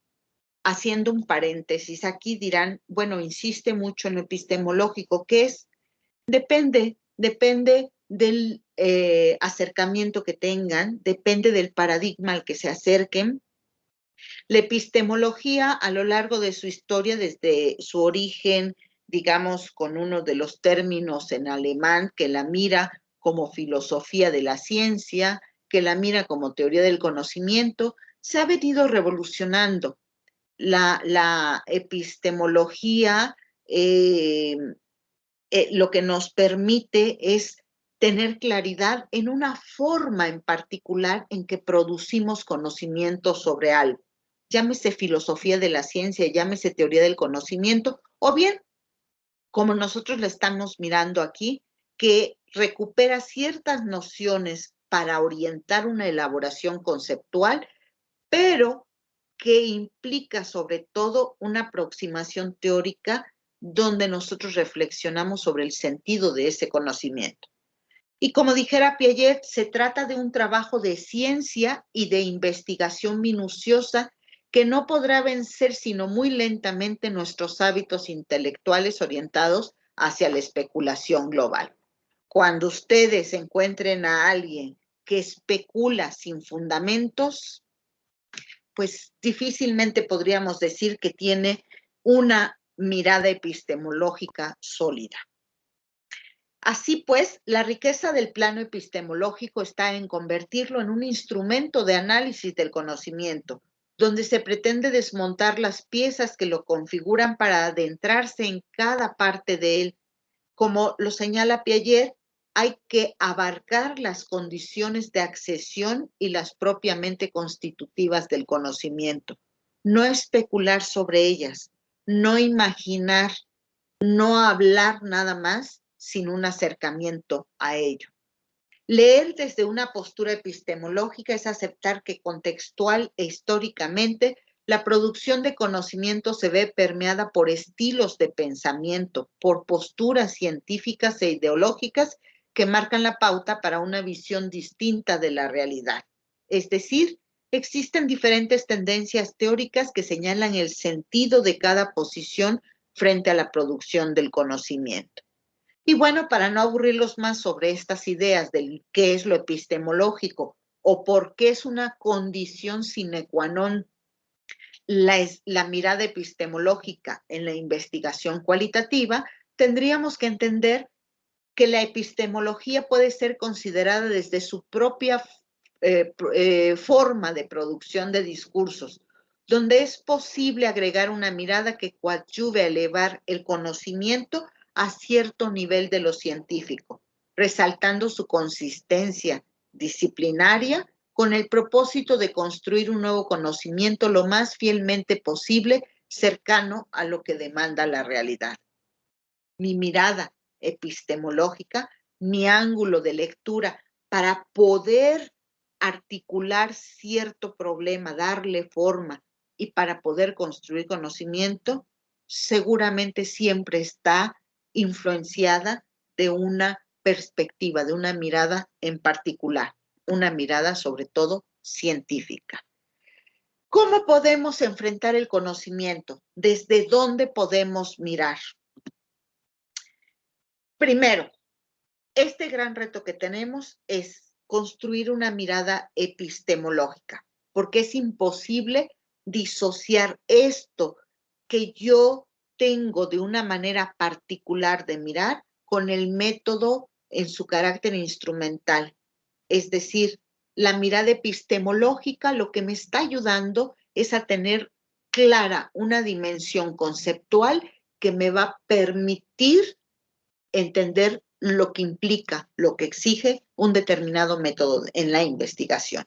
Haciendo un paréntesis, aquí dirán, bueno, insiste mucho en lo epistemológico, ¿qué es? Depende del acercamiento que tengan, depende del paradigma al que se acerquen. La epistemología, a lo largo de su historia, desde su origen, digamos, con uno de los términos en alemán, que la mira como filosofía de la ciencia, que la mira como teoría del conocimiento, se ha venido revolucionando. La epistemología lo que nos permite es tener claridad en una forma en particular en que producimos conocimiento sobre algo. Llámese filosofía de la ciencia, llámese teoría del conocimiento, o bien, como nosotros la estamos mirando aquí, que recupera ciertas nociones para orientar una elaboración conceptual, pero que implica sobre todo una aproximación teórica donde nosotros reflexionamos sobre el sentido de ese conocimiento. Y como dijera Piaget, se trata de un trabajo de ciencia y de investigación minuciosa que no podrá vencer sino muy lentamente nuestros hábitos intelectuales orientados hacia la especulación global. Cuando ustedes encuentren a alguien que especula sin fundamentos, pues difícilmente podríamos decir que tiene una mirada epistemológica sólida. Así pues, la riqueza del plano epistemológico está en convertirlo en un instrumento de análisis del conocimiento, donde se pretende desmontar las piezas que lo configuran para adentrarse en cada parte de él. Como lo señala Piaget, hay que abarcar las condiciones de accesión y las propiamente constitutivas del conocimiento, no especular sobre ellas, no imaginar, no hablar nada más, sin un acercamiento a ello. Leer desde una postura epistemológica es aceptar que contextual e históricamente la producción de conocimiento se ve permeada por estilos de pensamiento, por posturas científicas e ideológicas que marcan la pauta para una visión distinta de la realidad. Es decir, existen diferentes tendencias teóricas que señalan el sentido de cada posición frente a la producción del conocimiento. Y bueno, para no aburrirlos más sobre estas ideas de qué es lo epistemológico o por qué es una condición sine qua non la mirada epistemológica en la investigación cualitativa, tendríamos que entender que la epistemología puede ser considerada desde su propia forma de producción de discursos, donde es posible agregar una mirada que coadyuve a elevar el conocimiento a cierto nivel de lo científico, resaltando su consistencia disciplinaria con el propósito de construir un nuevo conocimiento lo más fielmente posible, cercano a lo que demanda la realidad. Mi mirada epistemológica, mi ángulo de lectura para poder articular cierto problema, darle forma y para poder construir conocimiento, seguramente siempre está influenciada de una perspectiva, de una mirada en particular, una mirada sobre todo científica. ¿Cómo podemos enfrentar el conocimiento? ¿Desde dónde podemos mirar? Primero, este gran reto que tenemos es construir una mirada epistemológica, porque es imposible disociar esto que yo tengo de una manera particular de mirar con el método en su carácter instrumental. Es decir, la mirada epistemológica lo que me está ayudando es a tener clara una dimensión conceptual que me va a permitir entender lo que implica, lo que exige un determinado método en la investigación.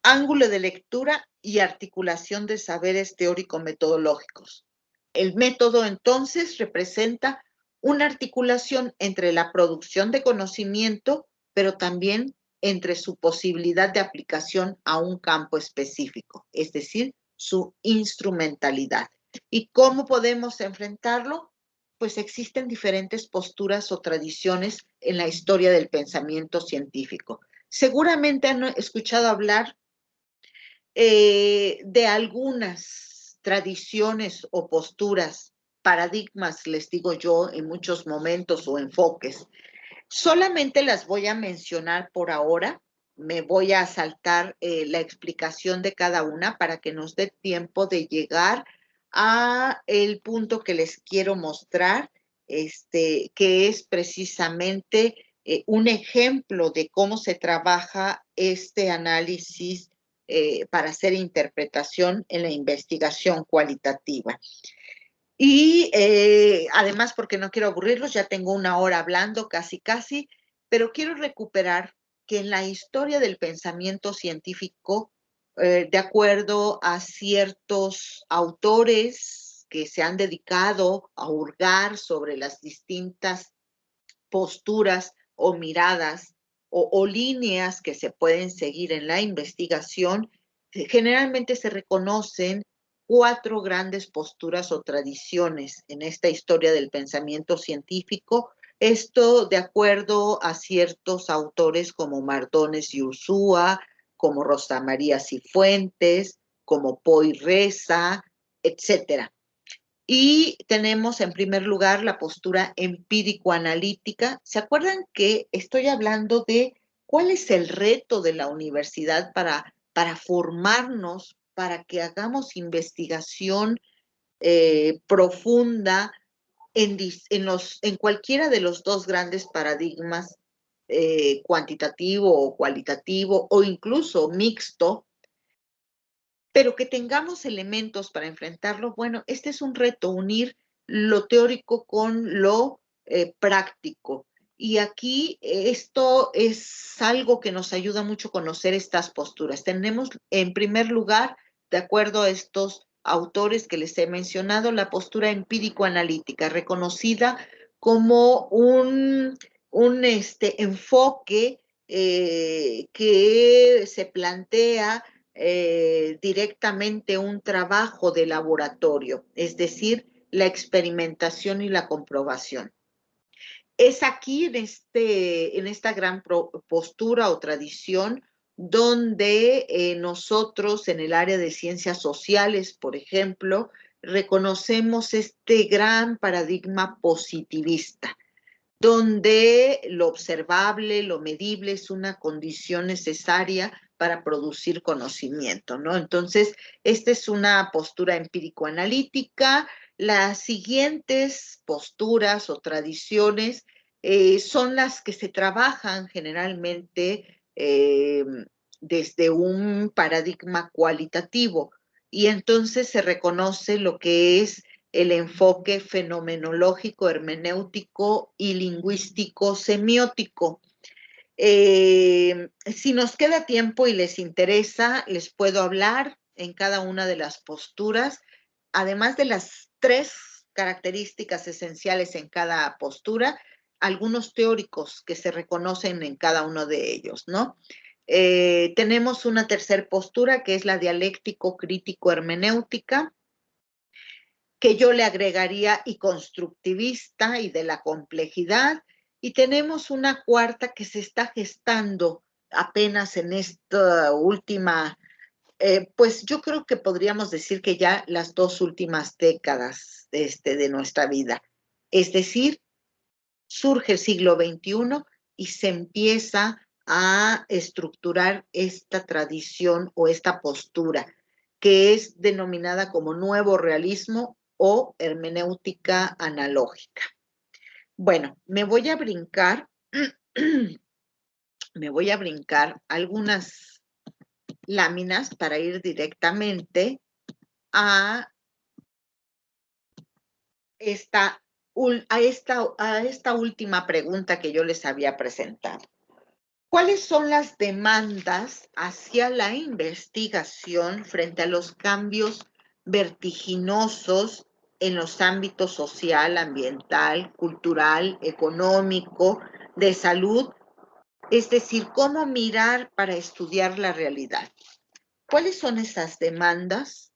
Ángulo de lectura y articulación de saberes teórico-metodológicos. El método entonces representa una articulación entre la producción de conocimiento, pero también entre su posibilidad de aplicación a un campo específico, es decir, su instrumentalidad. ¿Y cómo podemos enfrentarlo? Pues existen diferentes posturas o tradiciones en la historia del pensamiento científico. Seguramente han escuchado hablar de algunas tradiciones o posturas, paradigmas, les digo yo, en muchos momentos o enfoques. Solamente las voy a mencionar por ahora. Me voy a saltar la explicación de cada una para que nos dé tiempo de llegar a el punto que les quiero mostrar, que es precisamente un ejemplo de cómo se trabaja este análisis para hacer interpretación en la investigación cualitativa. Y además, porque no quiero aburrirlos, ya tengo una hora hablando casi, pero quiero recuperar que en la historia del pensamiento científico, de acuerdo a ciertos autores que se han dedicado a hurgar sobre las distintas posturas o miradas o líneas que se pueden seguir en la investigación, generalmente se reconocen 4 grandes posturas o tradiciones en esta historia del pensamiento científico. Esto de acuerdo a ciertos autores como Mardones y Ursúa, como Rosa María Cifuentes, como Poy Reza, etcétera. Y tenemos en primer lugar la postura empírico-analítica. ¿Se acuerdan que estoy hablando de cuál es el reto de la universidad para formarnos, para que hagamos investigación profunda en cualquiera de los 2 grandes paradigmas, cuantitativo o cualitativo o incluso mixto? Pero que tengamos elementos para enfrentarlo, bueno, este es un reto, unir lo teórico con lo práctico. Y aquí esto es algo que nos ayuda mucho a conocer estas posturas. Tenemos, en primer lugar, de acuerdo a estos autores que les he mencionado, la postura empírico-analítica, reconocida como un enfoque que se plantea directamente un trabajo de laboratorio, es decir, la experimentación y la comprobación. Es aquí en esta gran postura o tradición donde nosotros en el área de ciencias sociales, por ejemplo, reconocemos este gran paradigma positivista, donde lo observable, lo medible es una condición necesaria para producir conocimiento, ¿no? Entonces, esta es una postura empírico-analítica. Las siguientes posturas o tradiciones son las que se trabajan generalmente desde un paradigma cualitativo, y entonces se reconoce lo que es el enfoque fenomenológico, hermenéutico y lingüístico semiótico. Si nos queda tiempo y les interesa, les puedo hablar en cada una de las posturas, además de las 3 características esenciales en cada postura, algunos teóricos que se reconocen en cada uno de ellos, ¿no? Tenemos una tercera postura que es la dialéctico-crítico-hermenéutica, que yo le agregaría y constructivista y de la complejidad. Y tenemos una cuarta que se está gestando apenas en esta última, pues yo creo que podríamos decir que ya las 2 últimas décadas de nuestra vida. Es decir, surge el siglo XXI y se empieza a estructurar esta tradición o esta postura, que es denominada como nuevo realismo o hermenéutica analógica. Bueno, me voy a brincar algunas láminas para ir directamente a esta última pregunta que yo les había presentado. ¿Cuáles son las demandas hacia la investigación frente a los cambios vertiginosos en los ámbitos social, ambiental, cultural, económico, de salud? Es decir, ¿cómo mirar para estudiar la realidad? ¿Cuáles son esas demandas?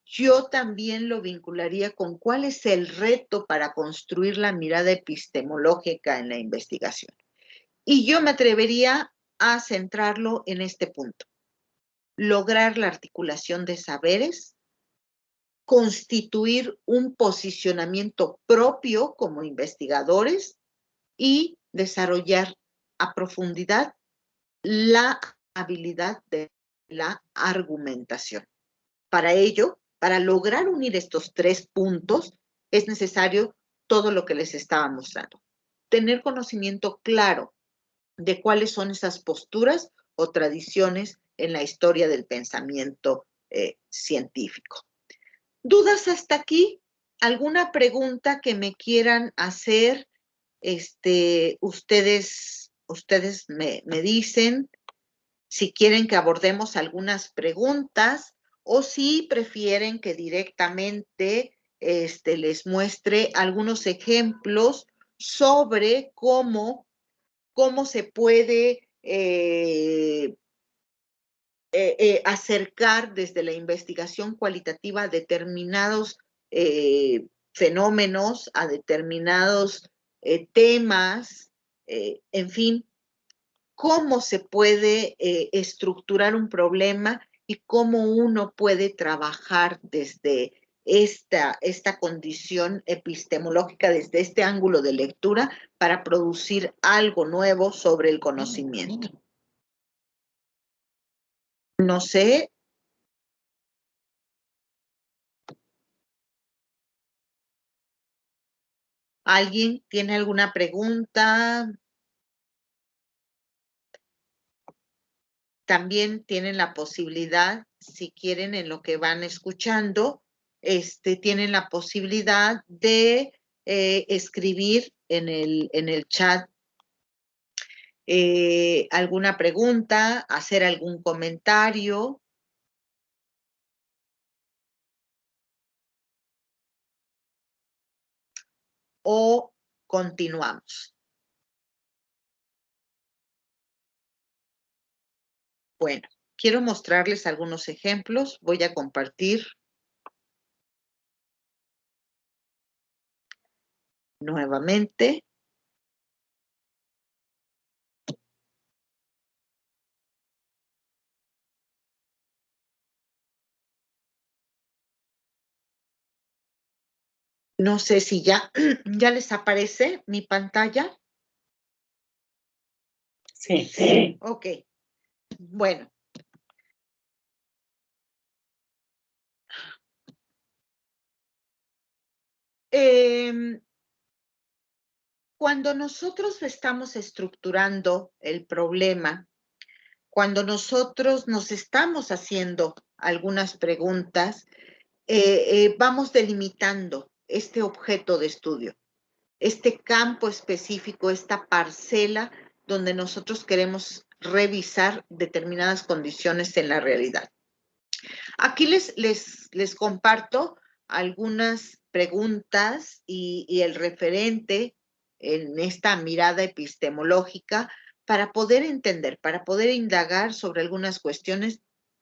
Yo también lo vincularía con cuál es el reto para construir la mirada epistemológica en la investigación. Y yo me atrevería a centrarlo en este punto: lograr la articulación de saberes, constituir un posicionamiento propio como investigadores y desarrollar a profundidad la habilidad de la argumentación. Para ello, para lograr unir estos 3 puntos, es necesario todo lo que les estaba mostrando. Tener conocimiento claro de cuáles son esas posturas o tradiciones en la historia del pensamiento científico. ¿Dudas hasta aquí? ¿Alguna pregunta que me quieran hacer? Ustedes me dicen si quieren que abordemos algunas preguntas o si prefieren que directamente les muestre algunos ejemplos sobre cómo se puede acercar desde la investigación cualitativa a determinados fenómenos, a determinados temas, en fin, cómo se puede estructurar un problema y cómo uno puede trabajar desde esta condición epistemológica, desde este ángulo de lectura, para producir algo nuevo sobre el conocimiento. No sé. ¿Alguien tiene alguna pregunta? También tienen la posibilidad, si quieren, en lo que van escuchando, tienen la posibilidad de escribir en el chat alguna pregunta, hacer algún comentario. O Continuamos. Bueno, quiero mostrarles algunos ejemplos. Voy a compartir nuevamente. No sé si ya, ya les aparece mi pantalla. Sí, sí. Ok, bueno. Cuando nosotros estamos estructurando el problema, cuando nosotros nos estamos haciendo algunas preguntas, vamos delimitando este objeto de estudio, este campo específico, esta parcela donde nosotros queremos revisar determinadas condiciones en la realidad. Aquí les comparto algunas preguntas y el referente en esta mirada epistemológica para poder entender, para poder indagar sobre algunas cuestiones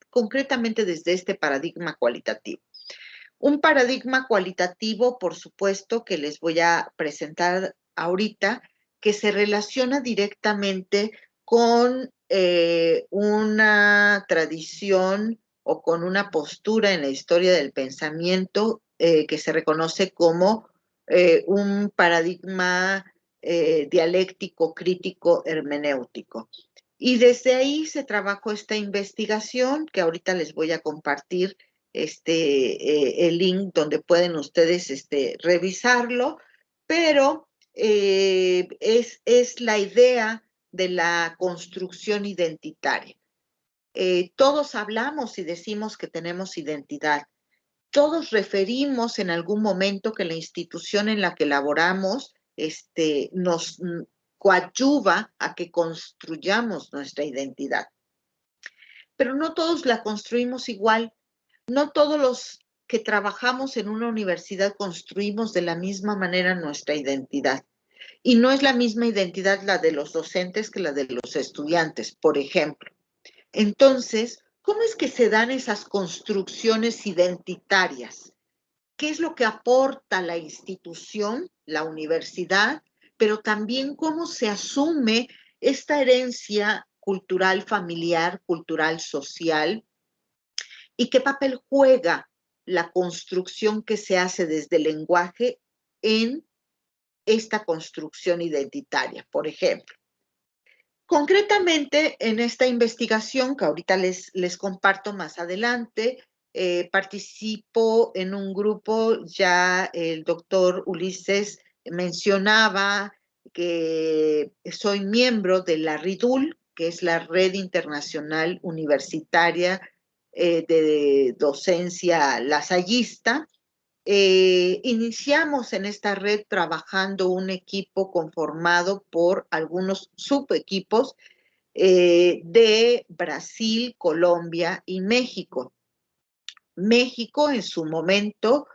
concretamente desde este paradigma cualitativo. Un paradigma cualitativo, por supuesto, que les voy a presentar ahorita, que se relaciona directamente con una tradición o con una postura en la historia del pensamiento que se reconoce como un paradigma dialéctico, crítico, hermenéutico. Y desde ahí se trabajó esta investigación que ahorita les voy a compartir el link donde pueden ustedes revisarlo, pero es la idea de la construcción identitaria. Todos hablamos y decimos que tenemos identidad. Todos referimos en algún momento que la institución en la que laboramos nos coadyuva a que construyamos nuestra identidad. Pero no todos la construimos igual. No todos los que trabajamos en una universidad construimos de la misma manera nuestra identidad. Y no es la misma identidad la de los docentes que la de los estudiantes, por ejemplo. Entonces, ¿cómo es que se dan esas construcciones identitarias? ¿Qué es lo que aporta la institución, la universidad, pero también cómo se asume esta herencia cultural familiar, cultural social? ¿Y qué papel juega la construcción que se hace desde el lenguaje en esta construcción identitaria, por ejemplo? Concretamente, en esta investigación que ahorita les comparto más adelante, participo en un grupo, ya el doctor Ulises mencionaba que soy miembro de la RIDUL, que es la Red Internacional Universitaria de Docencia Lasallista. Iniciamos en esta red trabajando un equipo conformado por algunos subequipos de Brasil, Colombia y México. México en su momento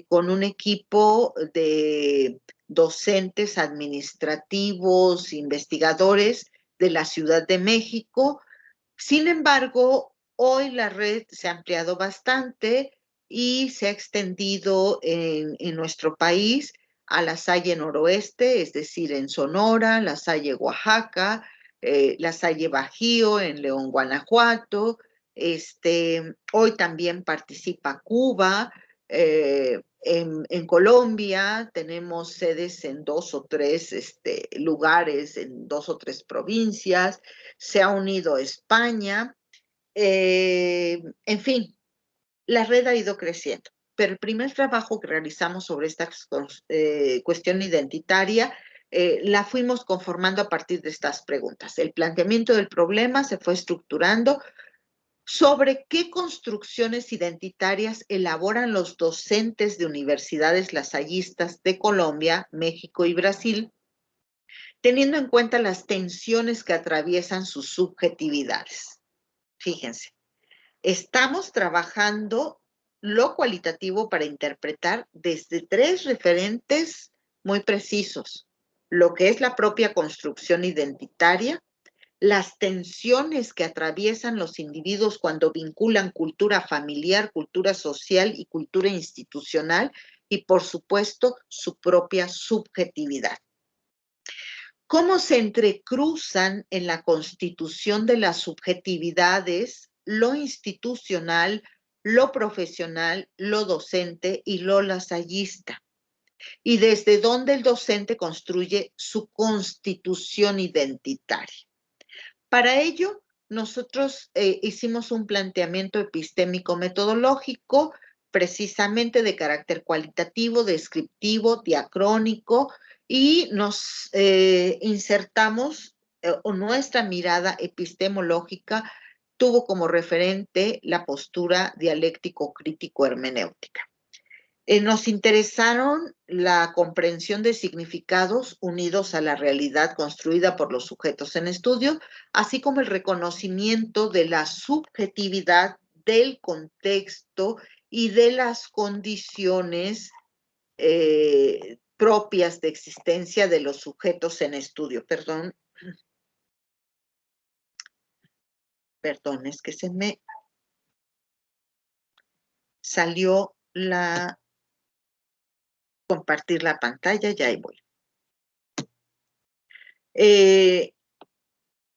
con un equipo de docentes administrativos, investigadores de la Ciudad de México. Sin embargo, hoy la red se ha ampliado bastante y se ha extendido en nuestro país a la Salle Noroeste, es decir, en Sonora, la Salle Oaxaca, la Salle Bajío en León, Guanajuato. Hoy también participa Cuba. En Colombia tenemos sedes en 2 o 3 lugares, en 2 o 3 provincias. Se ha unido España. En fin, la red ha ido creciendo. Pero el primer trabajo que realizamos sobre esta cuestión identitaria la fuimos conformando a partir de estas preguntas. El planteamiento del problema se fue estructurando sobre qué construcciones identitarias elaboran los docentes de universidades lasallistas de Colombia, México y Brasil, teniendo en cuenta las tensiones que atraviesan sus subjetividades. Fíjense, estamos trabajando lo cualitativo para interpretar desde 3 referentes muy precisos, lo que es la propia construcción identitaria, las tensiones que atraviesan los individuos cuando vinculan cultura familiar, cultura social y cultura institucional, y por supuesto su propia subjetividad. Cómo se entrecruzan en la constitución de las subjetividades lo institucional, lo profesional, lo docente y lo lasallista, y desde dónde el docente construye su constitución identitaria. Para ello, nosotros hicimos un planteamiento epistémico-metodológico, precisamente de carácter cualitativo, descriptivo, diacrónico, y nos insertamos, o nuestra mirada epistemológica tuvo como referente la postura dialéctico-crítico-hermenéutica. Nos interesaron la comprensión de significados unidos a la realidad construida por los sujetos en estudio, así como el reconocimiento de la subjetividad del contexto y de las condiciones propias de existencia de los sujetos en estudio. Perdón, es que se me salió compartir la pantalla, ya ahí voy.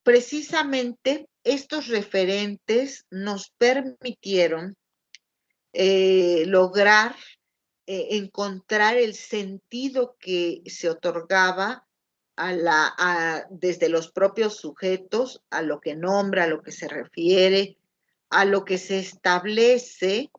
Precisamente estos referentes nos permitieron lograr encontrar el sentido que se otorgaba desde los propios sujetos, a lo que nombra, a lo que se refiere, a lo que se establece.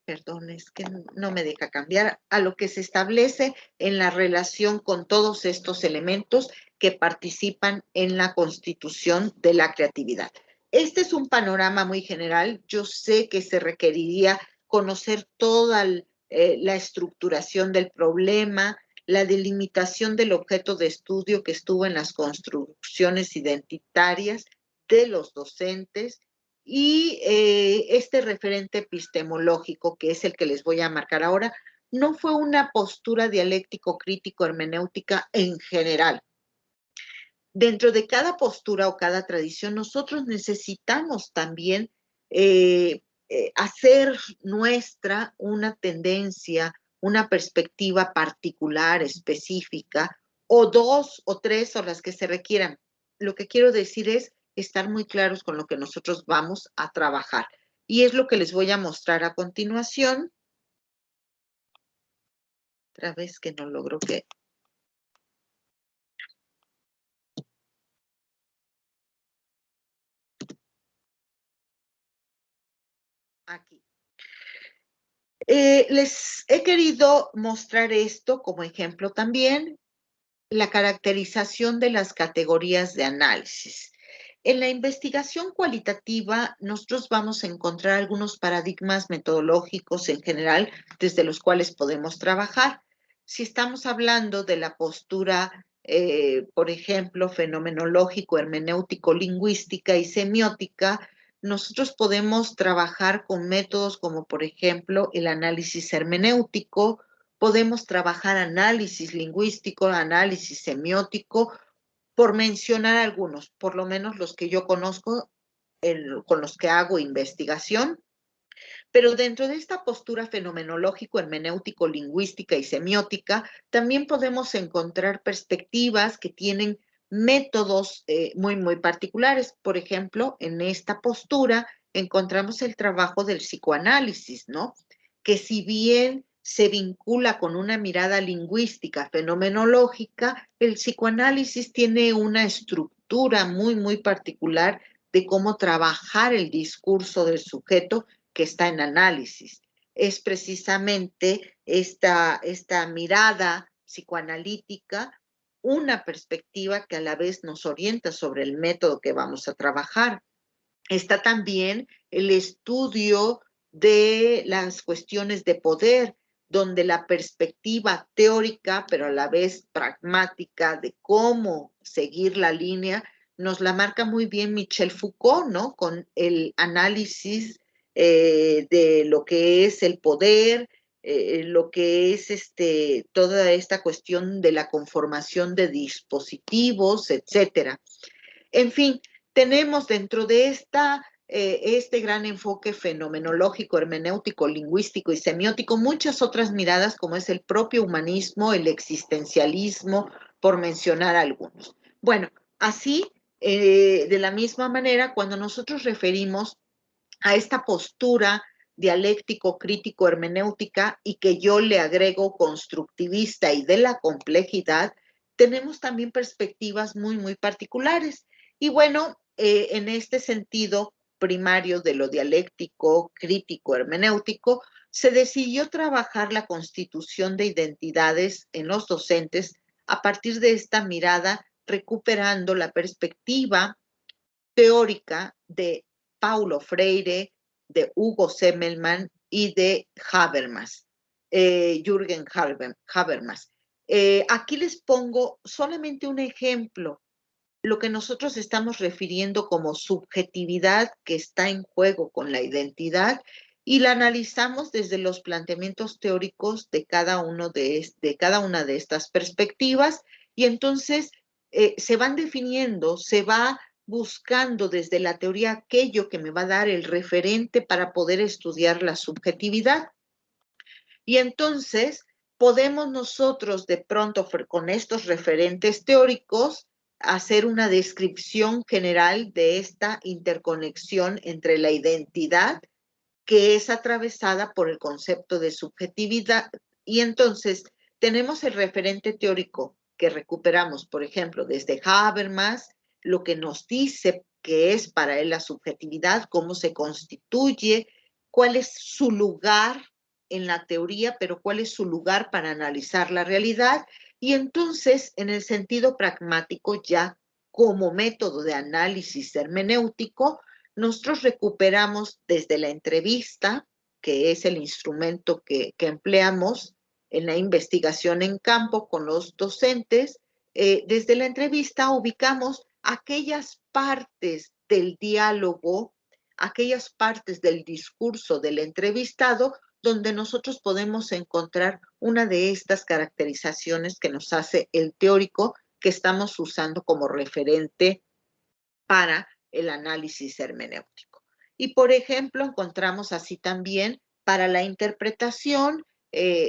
Perdón, es que no me deja cambiar, a lo que se establece en la relación con todos estos elementos que participan en la constitución de la creatividad. Este es un panorama muy general. Yo sé que se requeriría conocer toda la estructuración del problema, la delimitación del objeto de estudio que estuvo en las construcciones identitarias de los docentes, y este referente epistemológico, que es el que les voy a marcar ahora, no fue una postura dialéctico-crítico-hermenéutica en general. Dentro de cada postura o cada tradición, nosotros necesitamos también hacer nuestra una tendencia, una perspectiva particular, específica, o dos o tres o las que se requieran. Lo que quiero decir es estar muy claros con lo que nosotros vamos a trabajar. Y es lo que les voy a mostrar a continuación. Otra vez que no logro que... Aquí. Les he querido mostrar esto como ejemplo también, la caracterización de las categorías de análisis. En la investigación cualitativa, nosotros vamos a encontrar algunos paradigmas metodológicos en general desde los cuales podemos trabajar. Si estamos hablando de la postura, por ejemplo, fenomenológico, hermenéutico, lingüística y semiótica, nosotros podemos trabajar con métodos como, por ejemplo, el análisis hermenéutico, podemos trabajar análisis lingüístico, análisis semiótico, por mencionar algunos, por lo menos los que yo conozco, con los que hago investigación. Pero dentro de esta postura fenomenológico, hermenéutico, lingüística y semiótica, también podemos encontrar perspectivas que tienen métodos muy, muy particulares. Por ejemplo, en esta postura encontramos el trabajo del psicoanálisis, ¿no? Que si bien se vincula con una mirada lingüística, fenomenológica, el psicoanálisis tiene una estructura muy, muy particular de cómo trabajar el discurso del sujeto que está en análisis. Es precisamente esta mirada psicoanalítica una perspectiva que a la vez nos orienta sobre el método que vamos a trabajar. Está también el estudio de las cuestiones de poder, donde la perspectiva teórica, pero a la vez pragmática de cómo seguir la línea, nos la marca muy bien Michel Foucault, ¿no? Con el análisis de lo que es el poder, lo que es toda esta cuestión de la conformación de dispositivos, etcétera. En fin, tenemos dentro de este gran enfoque fenomenológico, hermenéutico, lingüístico y semiótico muchas otras miradas, como es el propio humanismo, el existencialismo, por mencionar algunos. Bueno, así, de la misma manera, cuando nosotros referimos a esta postura dialéctico, crítico, hermenéutica y que yo le agrego constructivista y de la complejidad, tenemos también perspectivas muy, muy particulares. Y bueno, en este sentido primario de lo dialéctico, crítico, hermenéutico, se decidió trabajar la constitución de identidades en los docentes a partir de esta mirada, recuperando la perspectiva teórica de Paulo Freire, de Hugo Semmelmann y de Habermas, Jürgen Habermas. Aquí les pongo solamente un ejemplo, lo que nosotros estamos refiriendo como subjetividad que está en juego con la identidad y la analizamos desde los planteamientos teóricos de cada una de estas perspectivas y entonces se van definiendo, se va buscando desde la teoría aquello que me va a dar el referente para poder estudiar la subjetividad. Y entonces podemos nosotros de pronto con estos referentes teóricos hacer una descripción general de esta interconexión entre la identidad que es atravesada por el concepto de subjetividad. Y entonces tenemos el referente teórico que recuperamos, por ejemplo, desde Habermas, lo que nos dice que es para él la subjetividad, cómo se constituye, cuál es su lugar en la teoría, pero cuál es su lugar para analizar la realidad. Y entonces, en el sentido pragmático, ya como método de análisis hermenéutico, nosotros recuperamos desde la entrevista, que es el instrumento que empleamos en la investigación en campo con los docentes, desde la entrevista ubicamos aquellas partes del diálogo, aquellas partes del discurso del entrevistado, donde nosotros podemos encontrar una de estas caracterizaciones que nos hace el teórico que estamos usando como referente para el análisis hermenéutico. Y por ejemplo, encontramos así también para la interpretación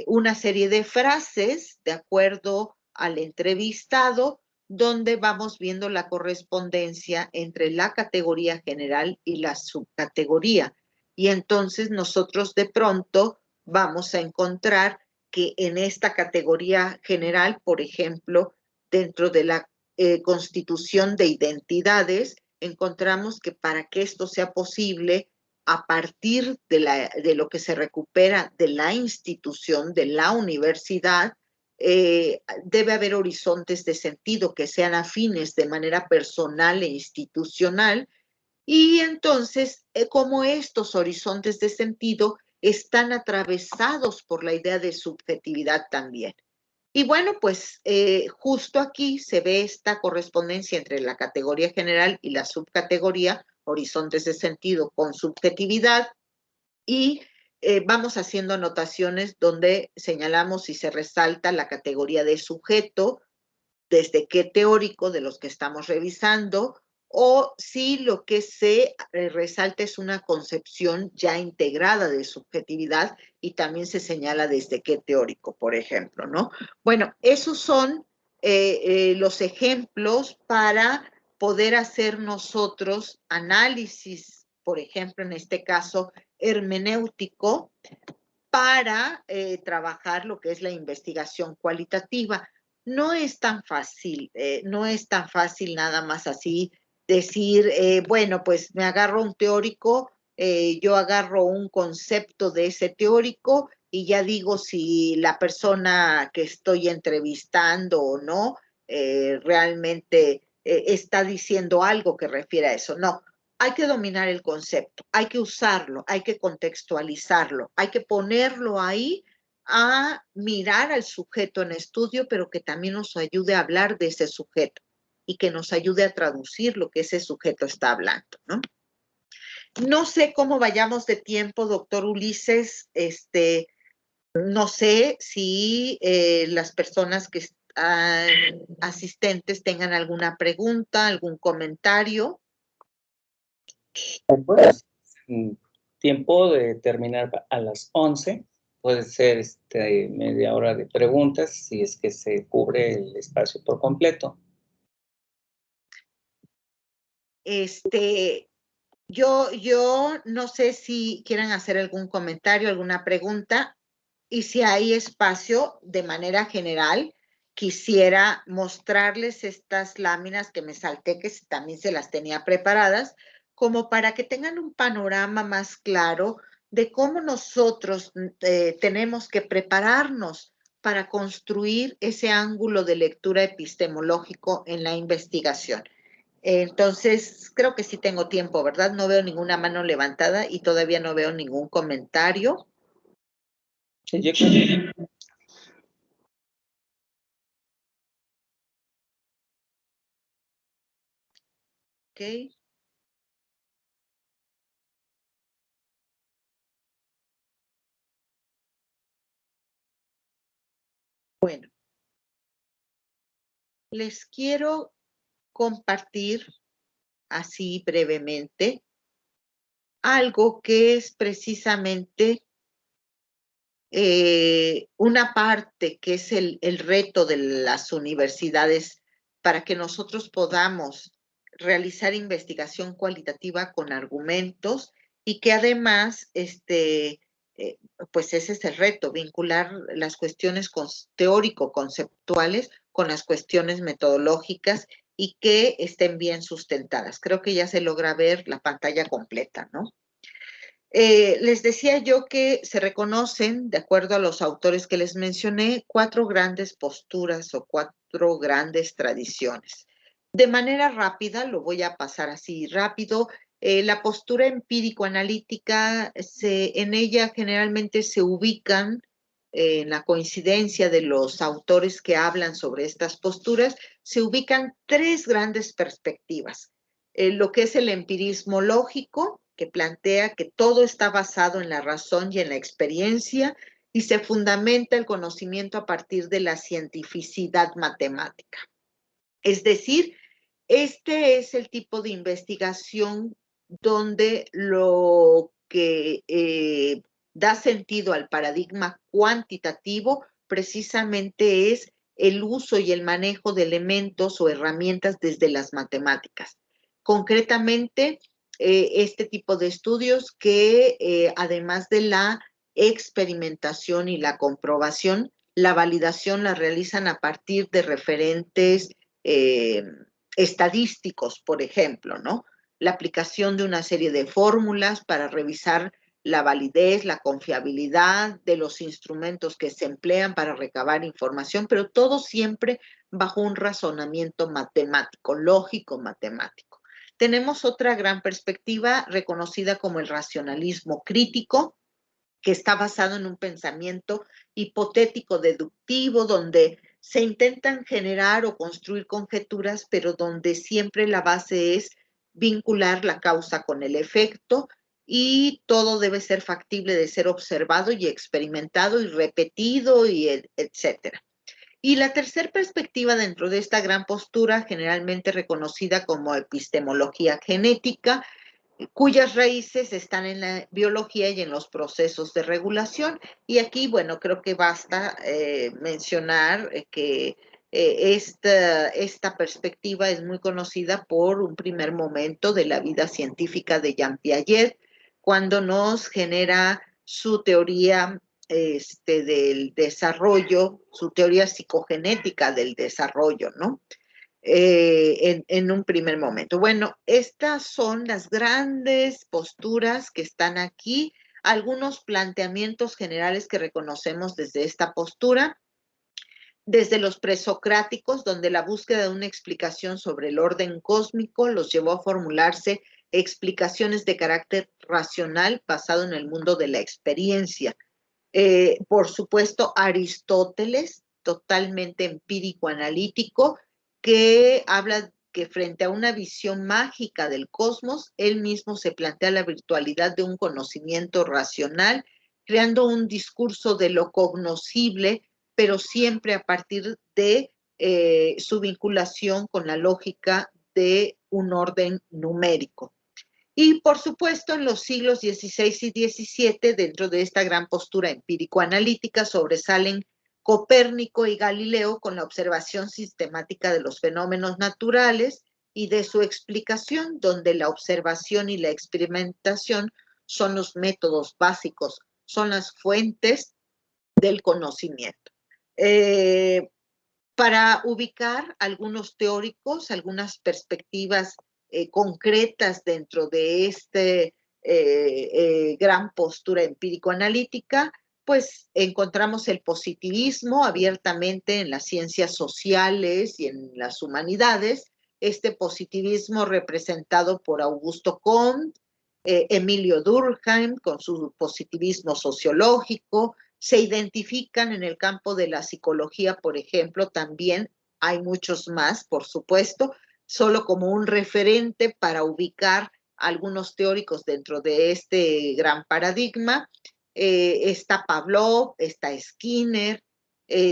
una serie de frases de acuerdo al entrevistado, donde vamos viendo la correspondencia entre la categoría general y la subcategoría. Y entonces nosotros de pronto vamos a encontrar que en esta categoría general, por ejemplo, dentro de la constitución de identidades, encontramos que para que esto sea posible, a partir de lo que se recupera de la institución, de la universidad, debe haber horizontes de sentido que sean afines de manera personal e institucional, y entonces, como estos horizontes de sentido están atravesados por la idea de subjetividad también. Y bueno, pues justo aquí se ve esta correspondencia entre la categoría general y la subcategoría, horizontes de sentido con subjetividad, y vamos haciendo anotaciones donde señalamos y se resalta la categoría de sujeto, desde qué teórico de los que estamos revisando, o si lo que se resalta es una concepción ya integrada de subjetividad y también se señala desde qué teórico, por ejemplo, ¿no? Bueno, esos son los ejemplos para poder hacer nosotros análisis, por ejemplo, en este caso, hermenéutico, para trabajar lo que es la investigación cualitativa. No es tan fácil, no es tan fácil nada más así decir, bueno, pues me agarro un teórico, yo agarro un concepto de ese teórico y ya digo si la persona que estoy entrevistando o no realmente está diciendo algo que refiere a eso. No, hay que dominar el concepto, hay que usarlo, hay que contextualizarlo, hay que ponerlo ahí a mirar al sujeto en estudio, pero que también nos ayude a hablar de ese sujeto y que nos ayude a traducir lo que ese sujeto está hablando, ¿no? No sé cómo vayamos de tiempo, doctor Ulises, No sé si las personas que están asistentes tengan alguna pregunta, algún comentario. Pues, tiempo de terminar a las 11. Puede ser media hora de preguntas, si es que se cubre el espacio por completo. Yo no sé si quieran hacer algún comentario, alguna pregunta, y si hay espacio de manera general, quisiera mostrarles estas láminas que me salté, que también se las tenía preparadas, como para que tengan un panorama más claro de cómo nosotros tenemos que prepararnos para construir ese ángulo de lectura epistemológico en la investigación. Entonces, creo que sí tengo tiempo, ¿verdad? No veo ninguna mano levantada y todavía no veo ningún comentario. Sí, yo creo que Ok. Bueno, les quiero compartir así brevemente algo que es precisamente una parte que es el reto de las universidades para que nosotros podamos realizar investigación cualitativa con argumentos y que además, pues ese es el reto, vincular las cuestiones teórico-conceptuales con las cuestiones metodológicas y que estén bien sustentadas. Creo que ya se logra ver la pantalla completa, ¿no? Les decía yo que se reconocen, de acuerdo a los autores que les mencioné, 4 grandes posturas o 4 grandes tradiciones. De manera rápida, lo voy a pasar así rápido, la postura empírico-analítica, en ella generalmente se ubican, en la coincidencia de los autores que hablan sobre estas posturas, se ubican 3 grandes perspectivas. Lo que es el empirismo lógico, que plantea que todo está basado en la razón y en la experiencia y se fundamenta el conocimiento a partir de la cientificidad matemática. Es decir, este es el tipo de investigación donde lo que da sentido al paradigma cuantitativo precisamente es el uso y el manejo de elementos o herramientas desde las matemáticas. Concretamente, este tipo de estudios que además de la experimentación y la comprobación, la validación la realizan a partir de referentes estadísticos, por ejemplo, ¿no? La aplicación de una serie de fórmulas para revisar la validez, la confiabilidad de los instrumentos que se emplean para recabar información, pero todo siempre bajo un razonamiento matemático, lógico matemático. Tenemos otra gran perspectiva reconocida como el racionalismo crítico, que está basado en un pensamiento hipotético deductivo, donde se intentan generar o construir conjeturas, pero donde siempre la base es vincular la causa con el efecto y todo debe ser factible de ser observado y experimentado y repetido y etcétera. Y la tercera perspectiva dentro de esta gran postura, generalmente reconocida como epistemología genética, cuyas raíces están en la biología y en los procesos de regulación. Y aquí, bueno, creo que basta mencionar que esta perspectiva es muy conocida por un primer momento de la vida científica de Jean Piaget, cuando nos genera su teoría del desarrollo, su teoría psicogenética del desarrollo, ¿no? En un primer momento. Bueno, estas son las grandes posturas que están aquí, algunos planteamientos generales que reconocemos desde esta postura, desde los presocráticos, donde la búsqueda de una explicación sobre el orden cósmico los llevó a formularse explicaciones de carácter racional basado en el mundo de la experiencia. Por supuesto, Aristóteles, totalmente empírico analítico, que habla que frente a una visión mágica del cosmos, él mismo se plantea la virtualidad de un conocimiento racional creando un discurso de lo cognoscible, pero siempre a partir de su vinculación con la lógica de un orden numérico. Y por supuesto, en los siglos XVI y XVII, dentro de esta gran postura empírico-analítica, sobresalen Copérnico y Galileo con la observación sistemática de los fenómenos naturales y de su explicación, donde la observación y la experimentación son los métodos básicos, son las fuentes del conocimiento. Para ubicar algunos teóricos, algunas perspectivas concretas dentro de gran postura empírico-analítica, pues encontramos el positivismo abiertamente en las ciencias sociales y en las humanidades, este positivismo representado por Augusto Comte, Emilio Durkheim con su positivismo sociológico. Se identifican en el campo de la psicología, por ejemplo, también hay muchos más, por supuesto, solo como un referente para ubicar algunos teóricos dentro de este gran paradigma. Está Pavlov, está Skinner.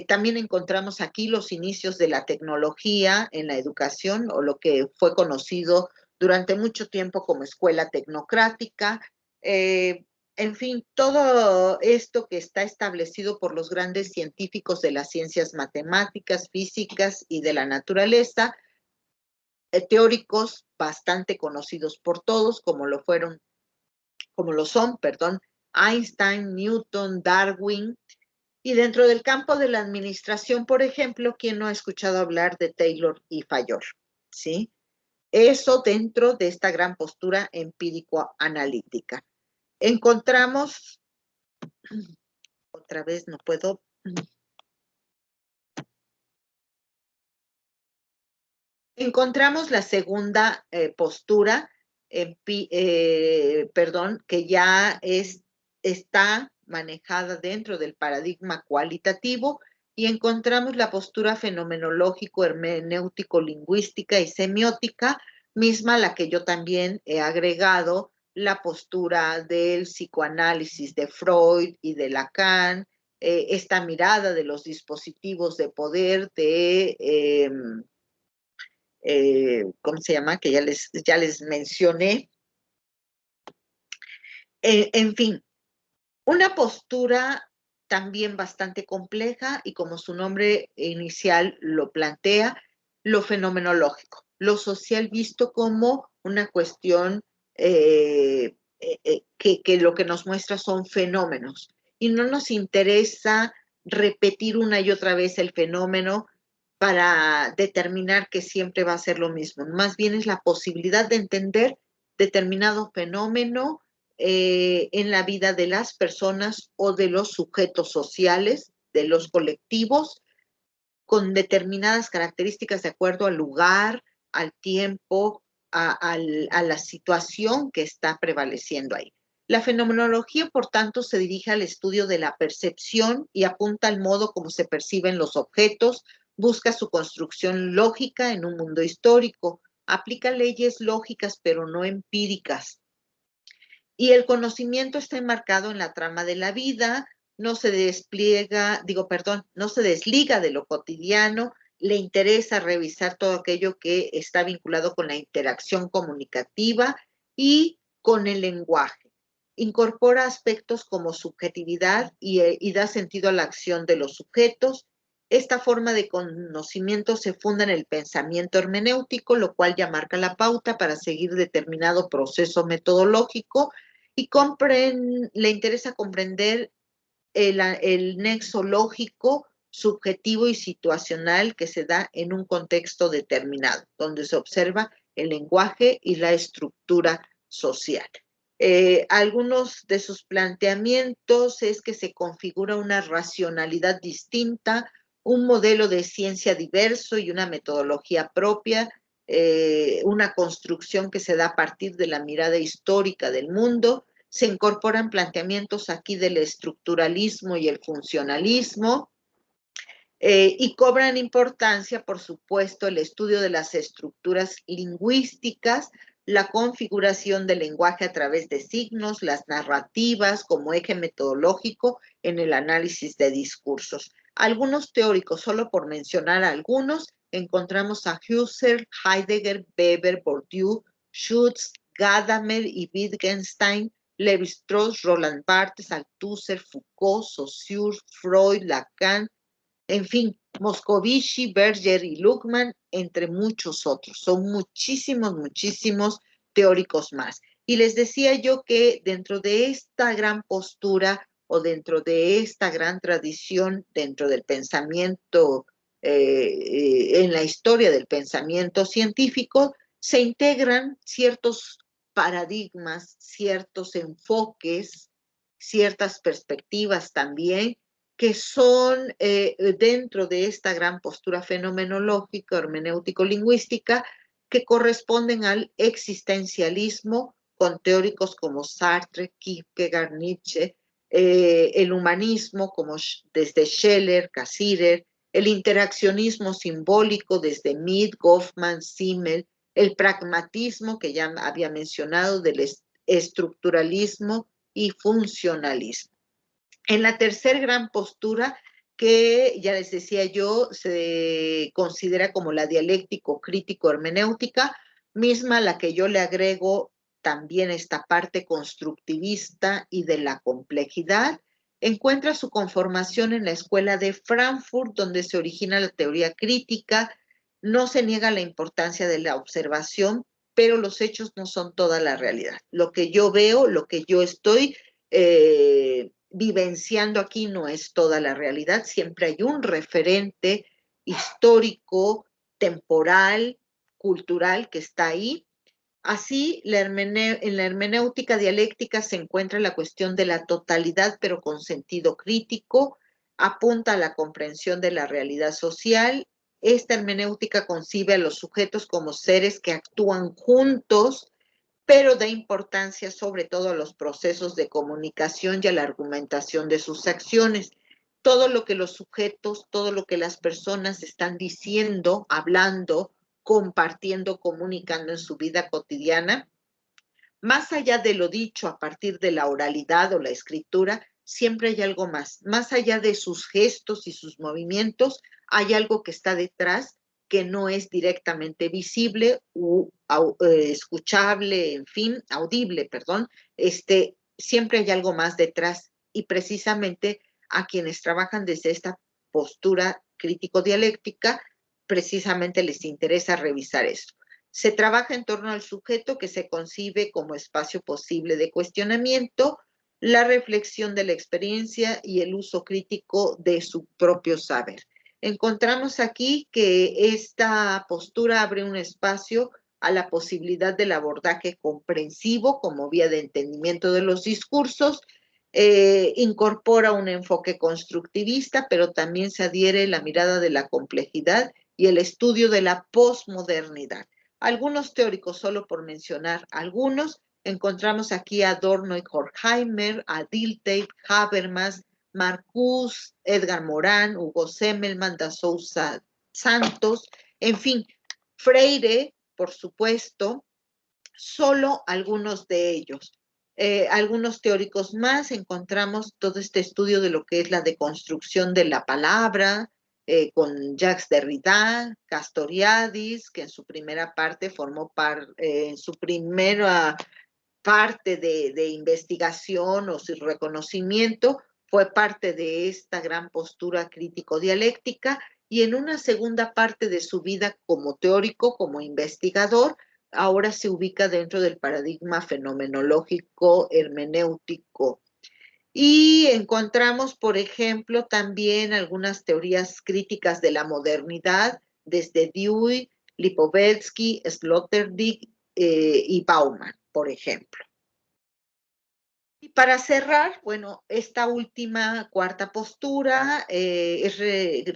También encontramos aquí los inicios de la tecnología en la educación, o lo que fue conocido durante mucho tiempo como escuela tecnocrática. En fin, todo esto que está establecido por los grandes científicos de las ciencias matemáticas, físicas y de la naturaleza, teóricos bastante conocidos por todos, como lo son, Einstein, Newton, Darwin. Y dentro del campo de la administración, por ejemplo, ¿quién no ha escuchado hablar de Taylor y Fayol? ¿Sí? Eso dentro de esta gran postura empírico-analítica. Encontramos, otra vez no puedo, encontramos la segunda postura, que ya está manejada dentro del paradigma cualitativo, y encontramos la postura fenomenológico, hermenéutico, lingüística y semiótica, misma a la que yo también he agregado la postura del psicoanálisis de Freud y de Lacan, esta mirada de los dispositivos de poder de ¿cómo se llama? Que ya les mencioné. En fin, una postura también bastante compleja y, como su nombre inicial lo plantea, lo fenomenológico, lo social visto como una cuestión que lo que nos muestra son fenómenos, y no nos interesa repetir una y otra vez el fenómeno para determinar que siempre va a ser lo mismo. Más bien es la posibilidad de entender determinado fenómeno en la vida de las personas o de los sujetos sociales, de los colectivos, con determinadas características de acuerdo al lugar, al tiempo, a la situación que está prevaleciendo ahí. La fenomenología, por tanto, se dirige al estudio de la percepción y apunta al modo como se perciben los objetos, busca su construcción lógica en un mundo histórico, aplica leyes lógicas pero no empíricas. Y el conocimiento está enmarcado en la trama de la vida, no se no se desliga de lo cotidiano, le interesa revisar todo aquello que está vinculado con la interacción comunicativa y con el lenguaje. Incorpora aspectos como subjetividad y da sentido a la acción de los sujetos. Esta forma de conocimiento se funda en el pensamiento hermenéutico, lo cual ya marca la pauta para seguir determinado proceso metodológico, y le interesa comprender el nexo lógico, subjetivo y situacional que se da en un contexto determinado, donde se observa el lenguaje y la estructura social. Algunos de sus planteamientos es que se configura una racionalidad distinta, un modelo de ciencia diverso y una metodología propia, una construcción que se da a partir de la mirada histórica del mundo. Se incorporan planteamientos aquí del estructuralismo y el funcionalismo, y cobran importancia, por supuesto, el estudio de las estructuras lingüísticas la configuración del lenguaje a través de signos, las narrativas como eje metodológico en el análisis de discursos. Algunos teóricos, solo por mencionar algunos, encontramos a Husserl, Heidegger, Weber, Bourdieu, Schutz, Gadamer y Wittgenstein, Lévi-Strauss, Roland Barthes, Althusser, Foucault, Saussure, Freud, Lacan, en fin, Moscovici, Berger y Luhmann, entre muchos otros. Son muchísimos, muchísimos teóricos más. Y les decía yo que dentro de esta gran postura o dentro de esta gran tradición, dentro del pensamiento, en la historia del pensamiento científico, se integran ciertos paradigmas, ciertos enfoques, ciertas perspectivas también que son dentro de esta gran postura fenomenológica, hermenéutico-lingüística, que corresponden al existencialismo con teóricos como Sartre, Kierkegaard, Nietzsche, el humanismo como desde Scheler, Cassirer, el interaccionismo simbólico desde Mead, Goffman, Simmel, el pragmatismo que ya había mencionado del estructuralismo y funcionalismo. En la tercera gran postura, que ya les decía yo, se considera como la dialéctico crítico hermenéutica, misma a la que yo le agrego también esta parte constructivista y de la complejidad, encuentra su conformación en la escuela de Frankfurt, donde se origina la teoría crítica. No se niega la importancia de la observación, pero los hechos no son toda la realidad. Lo que yo veo, lo que yo estoy vivenciando aquí no es toda la realidad, siempre hay un referente histórico, temporal, cultural que está ahí. Así, en la hermenéutica dialéctica se encuentra la cuestión de la totalidad, pero con sentido crítico, apunta a la comprensión de la realidad social. Esta hermenéutica concibe a los sujetos como seres que actúan juntos, pero da importancia sobre todo a los procesos de comunicación y a la argumentación de sus acciones. Todo lo que los sujetos, todo lo que las personas están diciendo, hablando, compartiendo, comunicando en su vida cotidiana, más allá de lo dicho a partir de la oralidad o la escritura, siempre hay algo más. Más allá de sus gestos y sus movimientos, hay algo que está detrás que no es directamente visible o escuchable, en fin, audible, perdón. Siempre hay algo más detrás y precisamente a quienes trabajan desde esta postura crítico-dialéctica, precisamente les interesa revisar esto. Se trabaja en torno al sujeto que se concibe como espacio posible de cuestionamiento, la reflexión de la experiencia y el uso crítico de su propio saber. Encontramos aquí que esta postura abre un espacio a la posibilidad del abordaje comprensivo como vía de entendimiento de los discursos, incorpora un enfoque constructivista, pero también se adhiere la mirada de la complejidad y el estudio de la posmodernidad. Algunos teóricos, solo por mencionar algunos, encontramos aquí a Adorno y Horkheimer, a Dilthey, Habermas, Marcuse, Edgar Morin, Hugo Semmelmann, da Souza Santos, en fin, Freire, por supuesto, solo algunos de ellos. Algunos teóricos más encontramos todo este estudio de lo que es la deconstrucción de la palabra, con Jacques Derrida, Castoriadis, que en su primera parte en su primera parte de investigación o su reconocimiento, fue parte de esta gran postura crítico-dialéctica, y en una segunda parte de su vida como teórico, como investigador, ahora se ubica dentro del paradigma fenomenológico hermenéutico. Y encontramos, por ejemplo, también algunas teorías críticas de la modernidad, desde Dewey, Lipovetsky, Sloterdijk y Bauman, por ejemplo. Y para cerrar, bueno, esta última cuarta postura es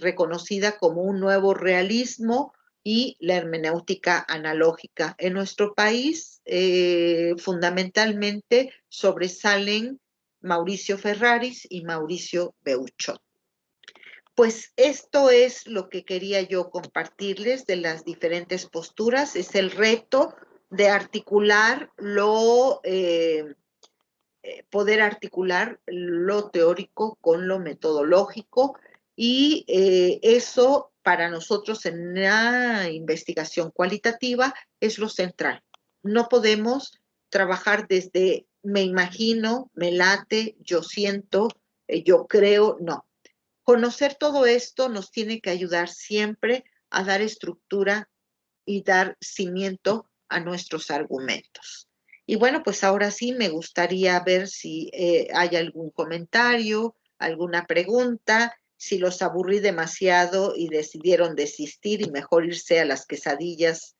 reconocida como un nuevo realismo y la hermenéutica analógica. En nuestro país, fundamentalmente, sobresalen Mauricio Ferraris y Mauricio Beuchot. Pues esto es lo que quería yo compartirles de las diferentes posturas. Es el reto de articular poder articular lo teórico con lo metodológico y eso para nosotros en la investigación cualitativa es lo central. No podemos trabajar desde me imagino, me late, yo siento, yo creo, no. Conocer todo esto nos tiene que ayudar siempre a dar estructura y dar cimiento a nuestros argumentos. Y bueno, pues ahora sí me gustaría ver si hay algún comentario, alguna pregunta, si los aburrí demasiado y decidieron desistir y mejor irse a las quesadillas,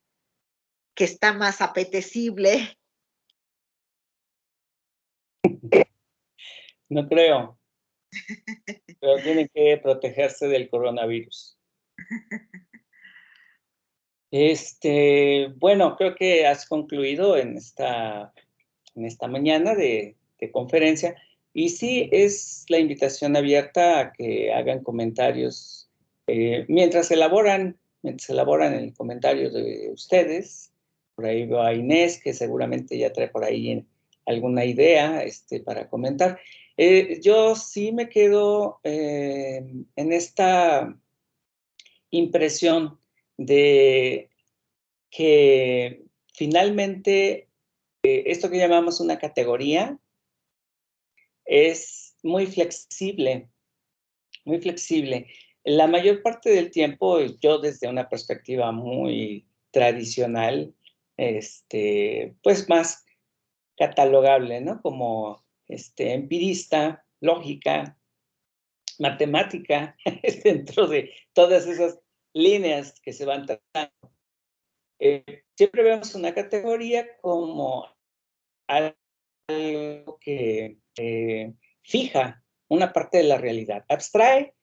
que está más apetecible. No creo, pero tienen que protegerse del coronavirus. Bueno, creo que has concluido en esta mañana de conferencia. Y sí, es la invitación abierta a que hagan comentarios mientras elaboran el comentario de ustedes. Por ahí veo a Inés, que seguramente ya trae por ahí alguna idea para comentar. Yo sí me quedo en esta impresión de que finalmente esto que llamamos una categoría es muy flexible, muy flexible. La mayor parte del tiempo, yo desde una perspectiva muy tradicional, pues más catalogable, ¿no? Como empirista, lógica, matemática, dentro de todas esas líneas que se van tratando. Siempre vemos una categoría como algo que fija una parte de la realidad, abstrae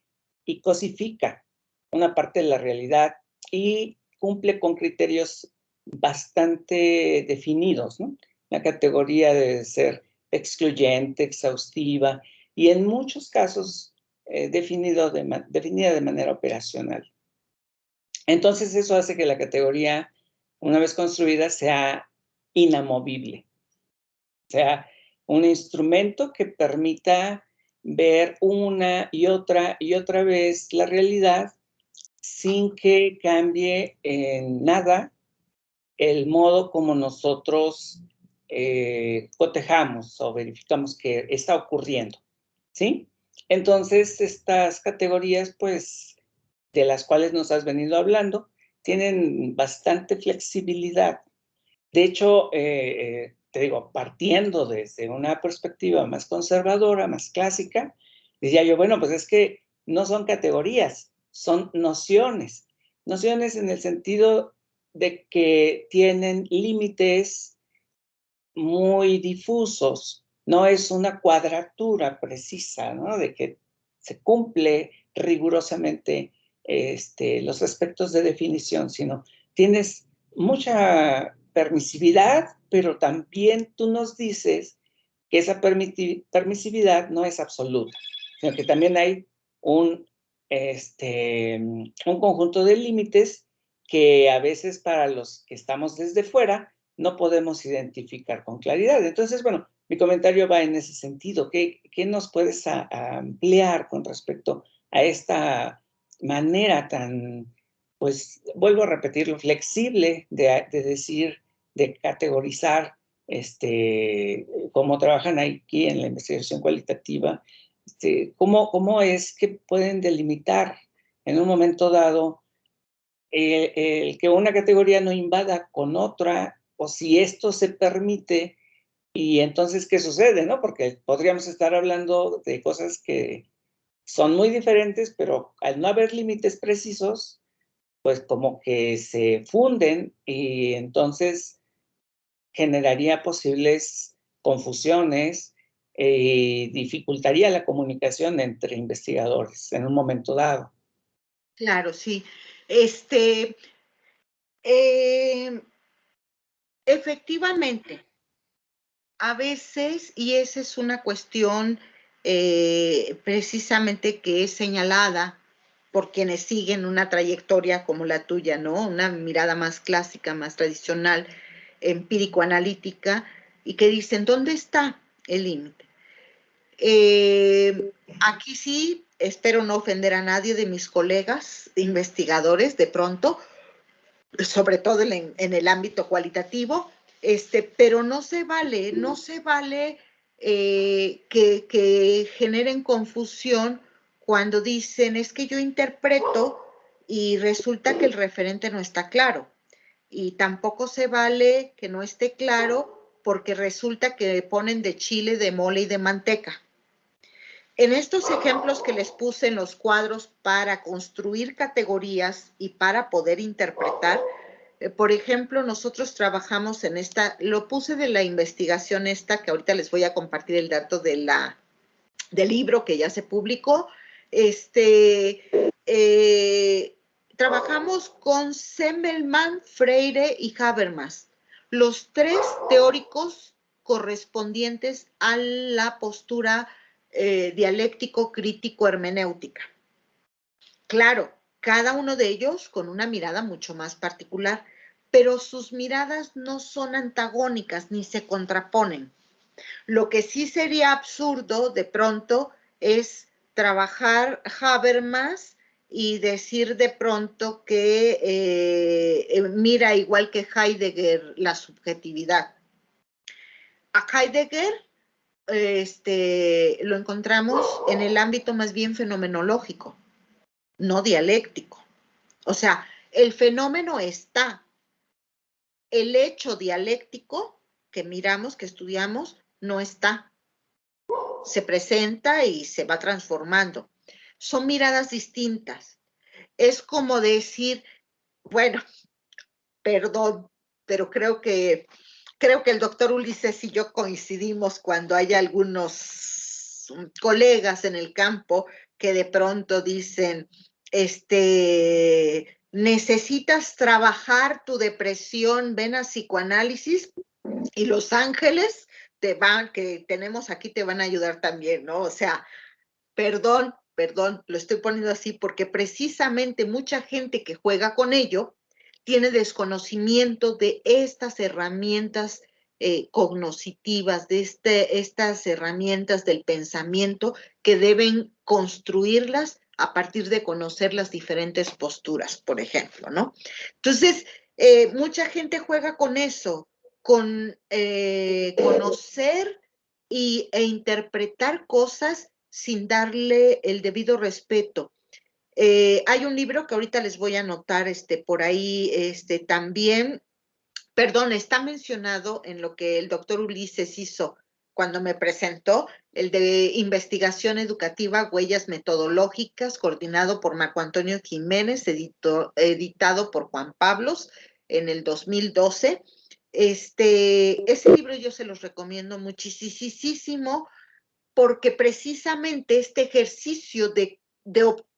y cosifica una parte de la realidad y cumple con criterios bastante definidos, ¿no? La categoría debe ser excluyente, exhaustiva y en muchos casos definida de manera operacional. Entonces eso hace que la categoría, una vez construida, sea inamovible, sea un instrumento que permita ver una y otra vez la realidad sin que cambie en nada el modo como nosotros cotejamos o verificamos que está ocurriendo, ¿sí? Entonces, estas categorías, pues, de las cuales nos has venido hablando, tienen bastante flexibilidad. De hecho, te digo, partiendo desde una perspectiva más conservadora, más clásica, decía yo, bueno, pues es que no son categorías, son nociones. Nociones en el sentido de que tienen límites muy difusos, no es una cuadratura precisa, ¿no? De que se cumple rigurosamente los aspectos de definición, sino tienes mucha permisividad, pero también tú nos dices que esa permisividad no es absoluta, sino que también hay un conjunto de límites que a veces para los que estamos desde fuera no podemos identificar con claridad. Entonces, bueno, mi comentario va en ese sentido. ¿Qué nos puedes ampliar con respecto a esta manera tan, pues, vuelvo a repetirlo, flexible de decir, de categorizar, cómo trabajan aquí en la investigación cualitativa? ¿Cómo es que pueden delimitar en un momento dado el que una categoría no invada con otra, o si esto se permite, y entonces, ¿qué sucede, no? Porque podríamos estar hablando de cosas que son muy diferentes, pero al no haber límites precisos, pues como que se funden y entonces generaría posibles confusiones y dificultaría la comunicación entre investigadores en un momento dado. Claro, sí. Efectivamente, a veces, y esa es una cuestión precisamente que es señalada por quienes siguen una trayectoria como la tuya, ¿no? Una mirada más clásica, más tradicional. empírico-analítica y que dicen, ¿dónde está el límite? Aquí sí, espero no ofender a nadie de mis colegas investigadores de pronto, sobre todo en el ámbito cualitativo, pero no se vale que generen confusión cuando dicen, es que yo interpreto y resulta que el referente no está claro. Y tampoco se vale que no esté claro porque resulta que ponen de chile, de mole y de manteca. En estos ejemplos que les puse en los cuadros para construir categorías y para poder interpretar, por ejemplo, nosotros trabajamos en esta, lo puse de la investigación esta, que ahorita les voy a compartir el dato del libro que ya se publicó. Trabajamos con Semmelmann, Freire y Habermas, los tres teóricos correspondientes a la postura dialéctico-crítico-hermenéutica. Claro, cada uno de ellos con una mirada mucho más particular, pero sus miradas no son antagónicas ni se contraponen. Lo que sí sería absurdo de pronto es trabajar Habermas y decir de pronto que mira igual que Heidegger la subjetividad. A Heidegger lo encontramos en el ámbito más bien fenomenológico, no dialéctico. O sea, el fenómeno está, el hecho dialéctico que miramos, que estudiamos, no está. Se presenta y se va transformando. Son miradas distintas. Es como decir, bueno, perdón, pero creo que el doctor Ulises y yo coincidimos cuando hay algunos colegas en el campo que de pronto dicen, necesitas trabajar tu depresión, ven a psicoanálisis y los ángeles que tenemos aquí te van a ayudar también, ¿no? O sea, perdón, lo estoy poniendo así porque precisamente mucha gente que juega con ello tiene desconocimiento de estas herramientas cognitivas, de estas herramientas del pensamiento que deben construirlas a partir de conocer las diferentes posturas, por ejemplo, ¿no? Entonces, mucha gente juega con eso, con conocer e interpretar cosas sin darle el debido respeto. Hay un libro que ahorita les voy a anotar por ahí también, perdón, está mencionado en lo que el doctor Ulises hizo cuando me presentó, el de investigación educativa, huellas metodológicas, coordinado por Marco Antonio Jiménez, editado por Juan Pablos en el 2012. Ese libro yo se los recomiendo muchísimo porque precisamente este ejercicio de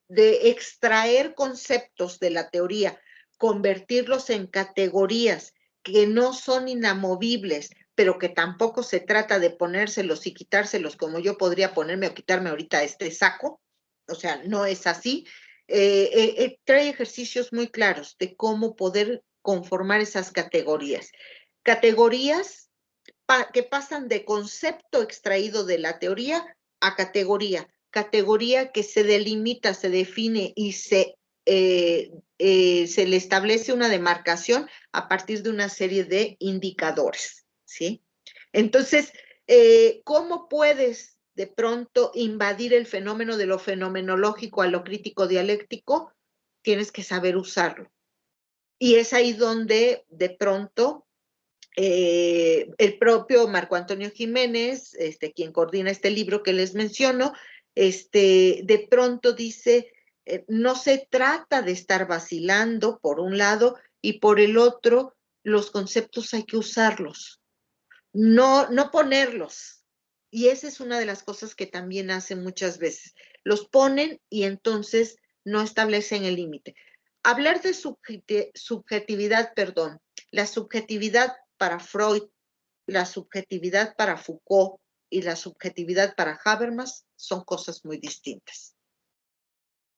extraer conceptos de la teoría, convertirlos en categorías que no son inamovibles, pero que tampoco se trata de ponérselos y quitárselos como yo podría ponerme o quitarme ahorita este saco, o sea, no es así. Trae ejercicios muy claros de cómo poder conformar esas categorías. Categorías que pasan de concepto extraído de la teoría a categoría que se delimita, se define y se le establece una demarcación a partir de una serie de indicadores, ¿sí? Entonces, ¿cómo puedes de pronto invadir el fenómeno de lo fenomenológico a lo crítico dialéctico? Tienes que saber usarlo. Y es ahí donde de pronto el propio Marco Antonio Jiménez, quien coordina este libro que les menciono, de pronto dice, no se trata de estar vacilando por un lado y por el otro, los conceptos hay que usarlos, no ponerlos. Y esa es una de las cosas que también hacen muchas veces. Los ponen y entonces no establecen el límite. Hablar de subjetividad, perdón, la subjetividad para Freud, la subjetividad para Foucault y la subjetividad para Habermas son cosas muy distintas.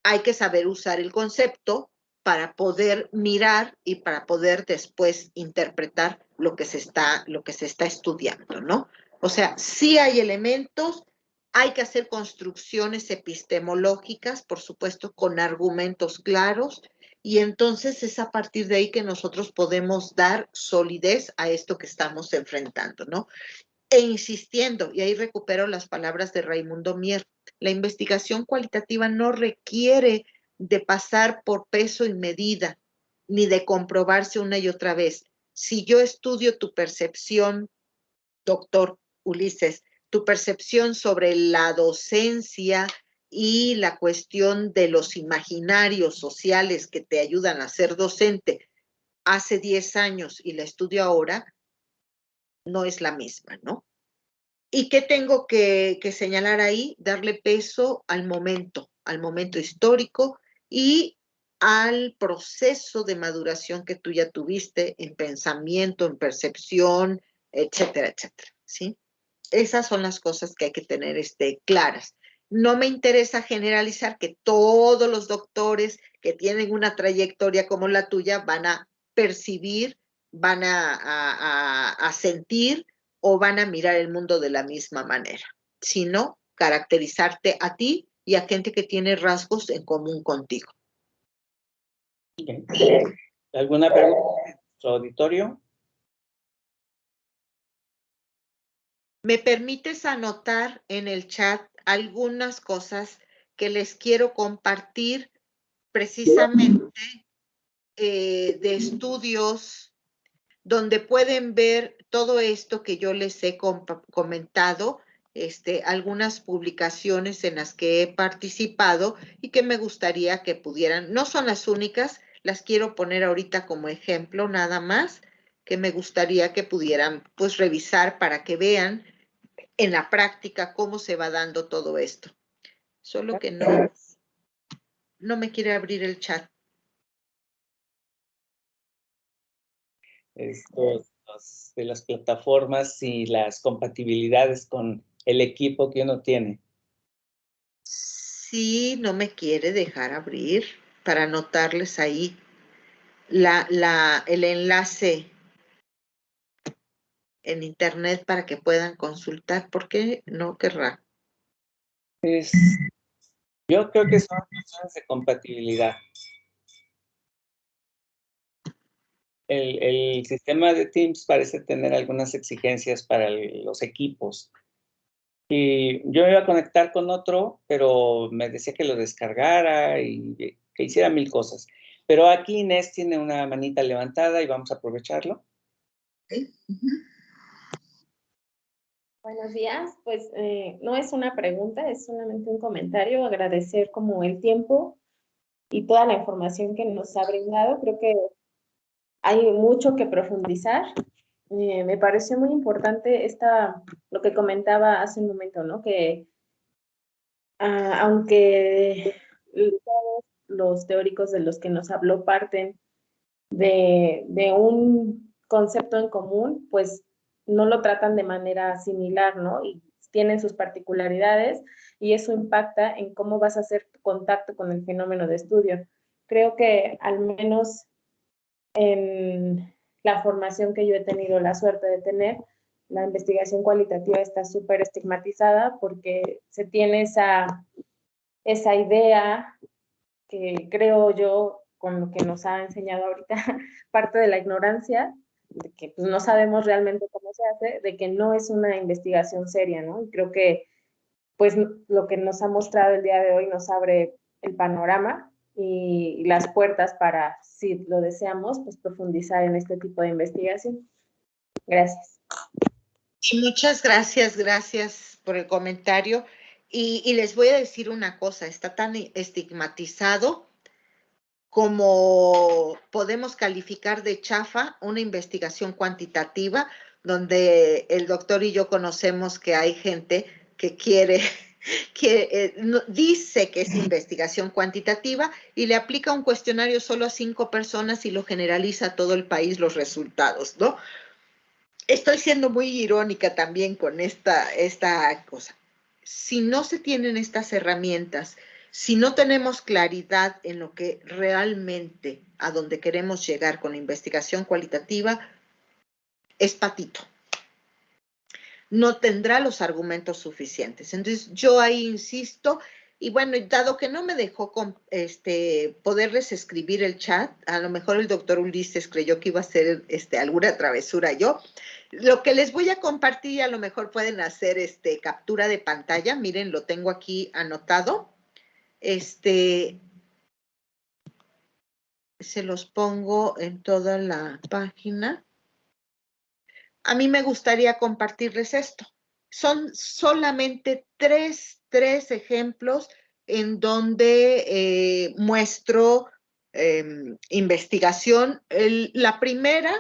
Hay que saber usar el concepto para poder mirar y para poder después interpretar lo que se está estudiando, ¿no? O sea, sí hay elementos, hay que hacer construcciones epistemológicas, por supuesto, con argumentos claros, y entonces es a partir de ahí que nosotros podemos dar solidez a esto que estamos enfrentando, ¿no? E insistiendo, y ahí recupero las palabras de Raimundo Mier, la investigación cualitativa no requiere de pasar por peso y medida, ni de comprobarse una y otra vez. Si yo estudio tu percepción, doctor Ulises, tu percepción sobre la docencia y la cuestión de los imaginarios sociales que te ayudan a ser docente hace 10 años y la estudio ahora, no es la misma, ¿no? ¿Y qué tengo que señalar ahí? Darle peso al momento histórico y al proceso de maduración que tú ya tuviste en pensamiento, en percepción, etcétera, etcétera, ¿sí? Esas son las cosas que hay que tener claras. No me interesa generalizar que todos los doctores que tienen una trayectoria como la tuya van a percibir, van a sentir o van a mirar el mundo de la misma manera, sino caracterizarte a ti y a gente que tiene rasgos en común contigo. Bien. ¿Alguna pregunta en nuestro auditorio? ¿Me permites anotar en el chat algunas cosas que les quiero compartir precisamente de estudios donde pueden ver todo esto que yo les he comentado, algunas publicaciones en las que he participado y que me gustaría que pudieran, no son las únicas, las quiero poner ahorita como ejemplo nada más, que me gustaría que pudieran pues revisar para que vean en la práctica cómo se va dando todo esto. Solo que no me quiere abrir el chat. De las plataformas y las compatibilidades con el equipo que uno tiene. Sí, no me quiere dejar abrir para anotarles ahí el enlace en internet para que puedan consultar. ¿Por qué no querrá? Yo creo que son cuestiones de compatibilidad. El sistema de Teams parece tener algunas exigencias para los equipos. Y yo me iba a conectar con otro, pero me decía que lo descargara y que hiciera 1000 cosas. Pero aquí Inés tiene una manita levantada y vamos a aprovecharlo. ¿Sí? Buenos días, pues no es una pregunta, es solamente un comentario, agradecer como el tiempo y toda la información que nos ha brindado. Creo que hay mucho que profundizar. Me pareció muy importante lo que comentaba hace un momento, ¿no? Que aunque todos los teóricos de los que nos habló parten de un concepto en común, pues no lo tratan de manera similar, ¿no? Y tienen sus particularidades y eso impacta en cómo vas a hacer contacto con el fenómeno de estudio. Creo que al menos en la formación que yo he tenido la suerte de tener, la investigación cualitativa está súper estigmatizada porque se tiene esa idea que creo yo, con lo que nos ha enseñado ahorita, parte de la ignorancia, de que pues, no sabemos realmente cómo se hace, de que no es una investigación seria, ¿no? Y creo que pues lo que nos ha mostrado el día de hoy nos abre el panorama y las puertas para, si lo deseamos, pues profundizar en este tipo de investigación. Gracias. Muchas gracias por el comentario. Y les voy a decir una cosa, está tan estigmatizado como podemos calificar de chafa una investigación cuantitativa, donde el doctor y yo conocemos que hay gente que dice que es investigación cuantitativa y le aplica un cuestionario solo a 5 personas y lo generaliza a todo el país los resultados, ¿no? Estoy siendo muy irónica también con esta cosa. Si no se tienen estas herramientas Si no tenemos claridad en lo que realmente a donde queremos llegar con la investigación cualitativa, es patito. No tendrá los argumentos suficientes. Entonces, yo ahí insisto, y bueno, dado que no me dejó poderles escribir el chat, a lo mejor el doctor Ulises creyó que iba a hacer alguna travesura yo. Lo que les voy a compartir, a lo mejor pueden hacer captura de pantalla. Miren, lo tengo aquí anotado. Se los pongo en toda la página. A mí me gustaría compartirles esto. Son solamente tres ejemplos en donde muestro investigación. La primera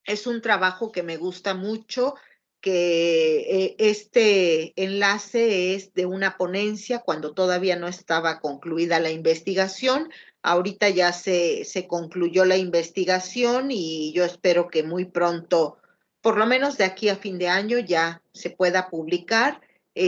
es un trabajo que me gusta mucho, que este enlace es de una ponencia cuando todavía no estaba concluida la investigación. Ahorita ya se concluyó la investigación y yo espero que muy pronto, por lo menos de aquí a fin de año, ya se pueda publicar. A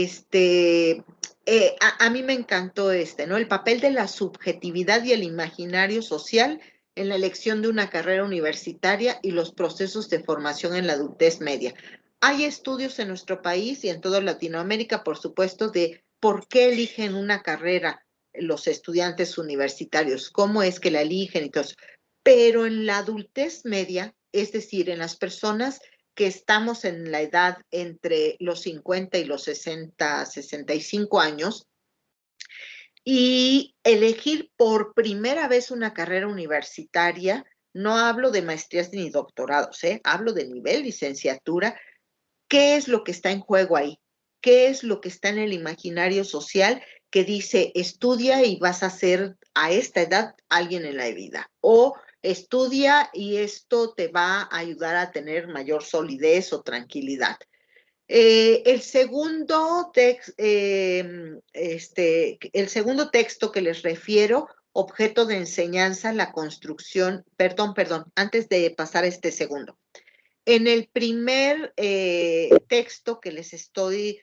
mí me encantó ¿no? El papel de la subjetividad y el imaginario social en la elección de una carrera universitaria y los procesos de formación en la adultez media. Hay estudios en nuestro país y en toda Latinoamérica, por supuesto, de por qué eligen una carrera los estudiantes universitarios, cómo es que la eligen y todo eso. Pero en la adultez media, es decir, en las personas que estamos en la edad entre los 50 y los 60, 65 años, y elegir por primera vez una carrera universitaria, no hablo de maestrías ni doctorados, hablo de nivel licenciatura. ¿Qué es lo que está en juego ahí? ¿Qué es lo que está en el imaginario social que dice estudia y vas a ser a esta edad alguien en la vida? O estudia y esto te va a ayudar a tener mayor solidez o tranquilidad. El segundo texto que les refiero, objeto de enseñanza, la construcción, perdón, antes de pasar a este segundo. En el primer texto que les estoy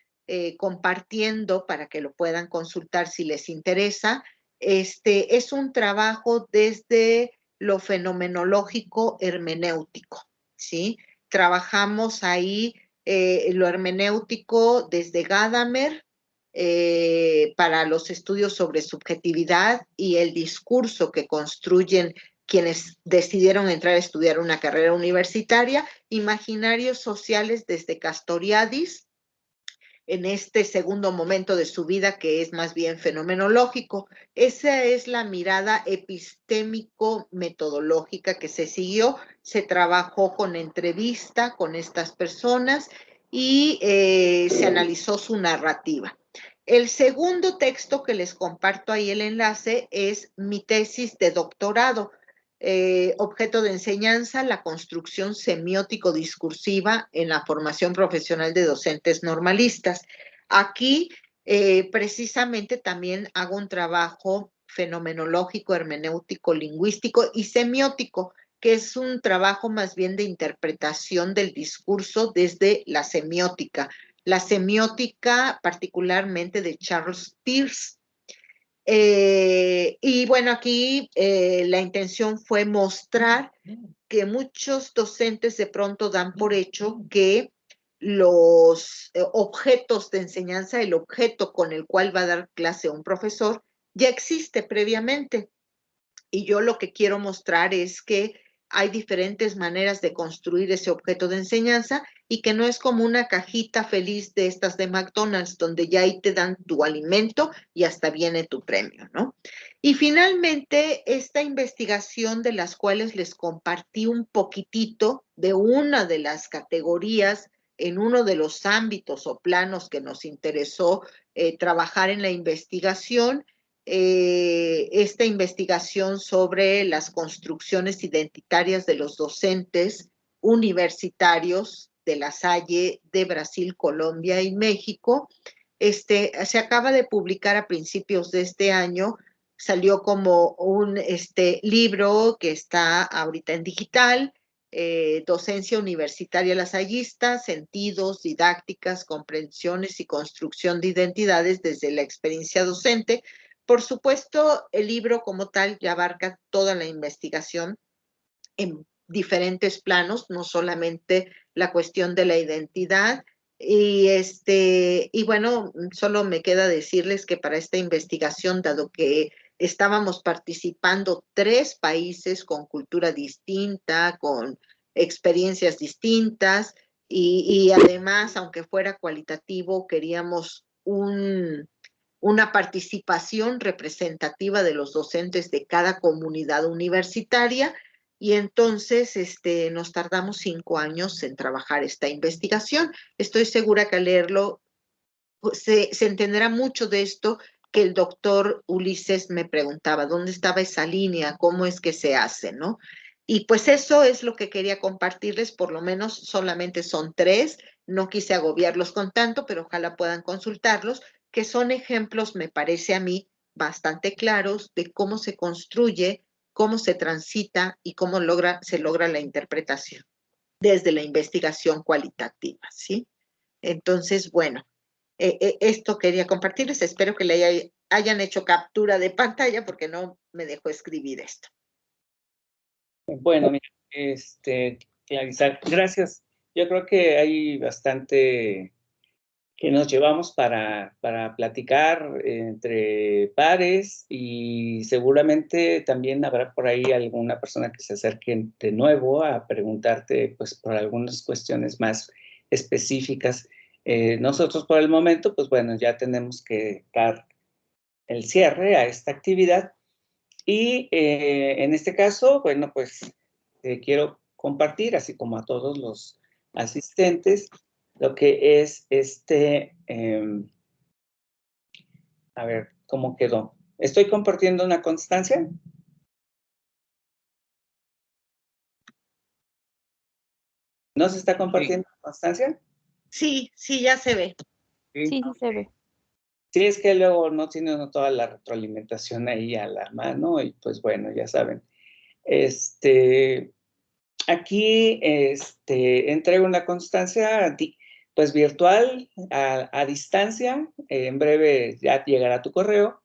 compartiendo para que lo puedan consultar si les interesa, es un trabajo desde lo fenomenológico hermenéutico, ¿sí? Trabajamos ahí lo hermenéutico desde Gadamer para los estudios sobre subjetividad y el discurso que construyen quienes decidieron entrar a estudiar una carrera universitaria, imaginarios sociales desde Castoriadis, en este segundo momento de su vida que es más bien fenomenológico. Esa es la mirada epistémico-metodológica que se siguió. Se trabajó con entrevista con estas personas y se analizó su narrativa. El segundo texto que les comparto ahí el enlace es mi tesis de doctorado. Objeto de enseñanza, la construcción semiótico-discursiva en la formación profesional de docentes normalistas. Aquí, precisamente, también hago un trabajo fenomenológico, hermenéutico, lingüístico y semiótico, que es un trabajo más bien de interpretación del discurso desde la semiótica particularmente de Charles Peirce. Y bueno, aquí la intención fue mostrar que muchos docentes de pronto dan por hecho que los objetos de enseñanza, el objeto con el cual va a dar clase un profesor, ya existe previamente. Y yo lo que quiero mostrar es que hay diferentes maneras de construir ese objeto de enseñanza y que no es como una cajita feliz de estas de McDonald's, donde ya ahí te dan tu alimento y hasta viene tu premio, ¿no? Y finalmente, esta investigación de las cuales les compartí un poquitito de una de las categorías en uno de los ámbitos o planos que nos interesó trabajar en la investigación, esta investigación sobre las construcciones identitarias de los docentes universitarios de La Salle, de Brasil, Colombia y México. Se acaba de publicar a principios de este año, salió como un libro que está ahorita en digital, Docencia Universitaria Lasallista, Sentidos, Didácticas, Comprensiones y Construcción de Identidades desde la Experiencia Docente, Por supuesto, el libro como tal ya abarca toda la investigación en diferentes planos, no solamente la cuestión de la identidad. Y bueno, solo me queda decirles que para esta investigación, dado que estábamos participando 3 países con cultura distinta, con experiencias distintas, y además, aunque fuera cualitativo, queríamos una participación representativa de los docentes de cada comunidad universitaria, y entonces nos tardamos 5 años en trabajar esta investigación. Estoy segura que al leerlo se entenderá mucho de esto que el doctor Ulises me preguntaba, ¿dónde estaba esa línea? ¿Cómo es que se hace? ¿No? Y pues eso es lo que quería compartirles, por lo menos solamente son 3, no quise agobiarlos con tanto, pero ojalá puedan consultarlos, que son ejemplos, me parece a mí, bastante claros de cómo se construye, cómo se transita y cómo se logra la interpretación desde la investigación cualitativa, ¿sí? Entonces, bueno, esto quería compartirles. Espero que le hayan hecho captura de pantalla porque no me dejó escribir esto. Bueno, mira, Clarisa, gracias. Yo creo que hay bastante que nos llevamos para platicar entre pares y seguramente también habrá por ahí alguna persona que se acerque de nuevo a preguntarte, pues, por algunas cuestiones más específicas. Nosotros por el momento, pues bueno, ya tenemos que dar el cierre a esta actividad y en este caso, bueno, pues quiero compartir, así como a todos los asistentes, lo que es a ver, ¿cómo quedó? ¿Estoy compartiendo una constancia? ¿No se está compartiendo una constancia? Sí, sí, ya se ve. Sí, sí se ve. Sí, es que luego no tiene uno toda la retroalimentación ahí a la mano y pues bueno, ya saben. Aquí entrego una constancia pues virtual a distancia. En breve ya llegará a tu correo,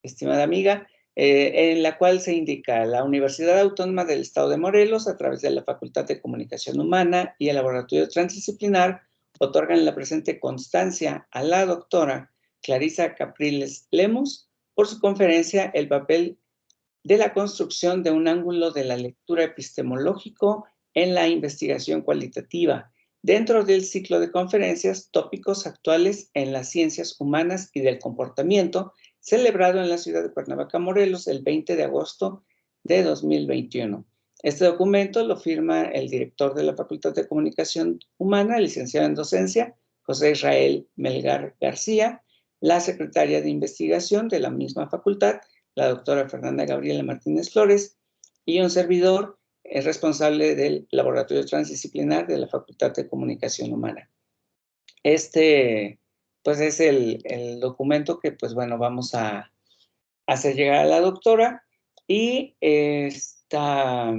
estimada amiga, en la cual se indica la Universidad Autónoma del Estado de Morelos, a través de la Facultad de Comunicación Humana y el Laboratorio Transdisciplinar, otorgan la presente constancia a la doctora Clarisa Capriles Lemus por su conferencia El papel de la construcción de un ángulo de la lectura epistemológico en la investigación cualitativa, dentro del ciclo de conferencias Tópicos actuales en las ciencias humanas y del comportamiento, celebrado en la ciudad de Cuernavaca, Morelos, el 20 de agosto de 2021. Este documento lo firma el director de la Facultad de Comunicación Humana, licenciado en docencia, José Israel Melgar García, la secretaria de investigación de la misma facultad, la doctora Fernanda Gabriela Martínez Flores, y un servidor responsable del Laboratorio Transdisciplinar de la Facultad de Comunicación Humana. Pues es el documento que, pues bueno, vamos a hacer llegar a la doctora, y esta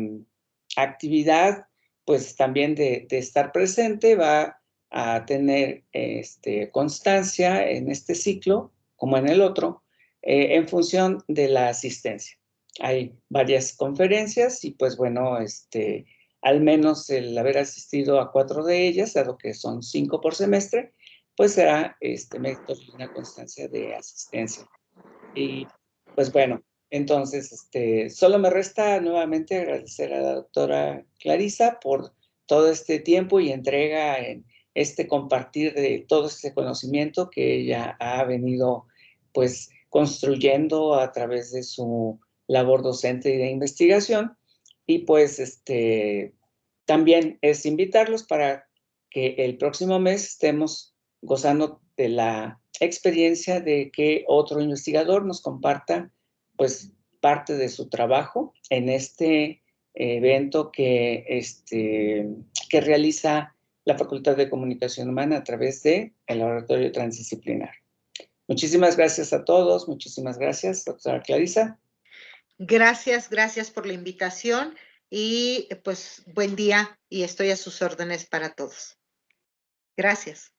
actividad, pues también de estar presente, va a tener constancia en este ciclo, como en el otro, en función de la asistencia. Hay varias conferencias y pues bueno, al menos el haber asistido a 4 de ellas, dado que son 5 por semestre, pues será mérito de una constancia de asistencia. Y pues bueno, entonces, solo me resta nuevamente agradecer a la doctora Clarisa por todo este tiempo y entrega en compartir de todo este conocimiento que ella ha venido, pues, construyendo a través de su labor docente y de investigación. Y pues, también es invitarlos para que el próximo mes estemos gozando de la experiencia de que otro investigador nos comparta, pues, parte de su trabajo en este evento que realiza la Facultad de Comunicación Humana a través del Laboratorio Transdisciplinar. Muchísimas gracias a todos, muchísimas gracias, doctora Clarisa. Gracias, gracias por la invitación y pues buen día y estoy a sus órdenes para todos. Gracias.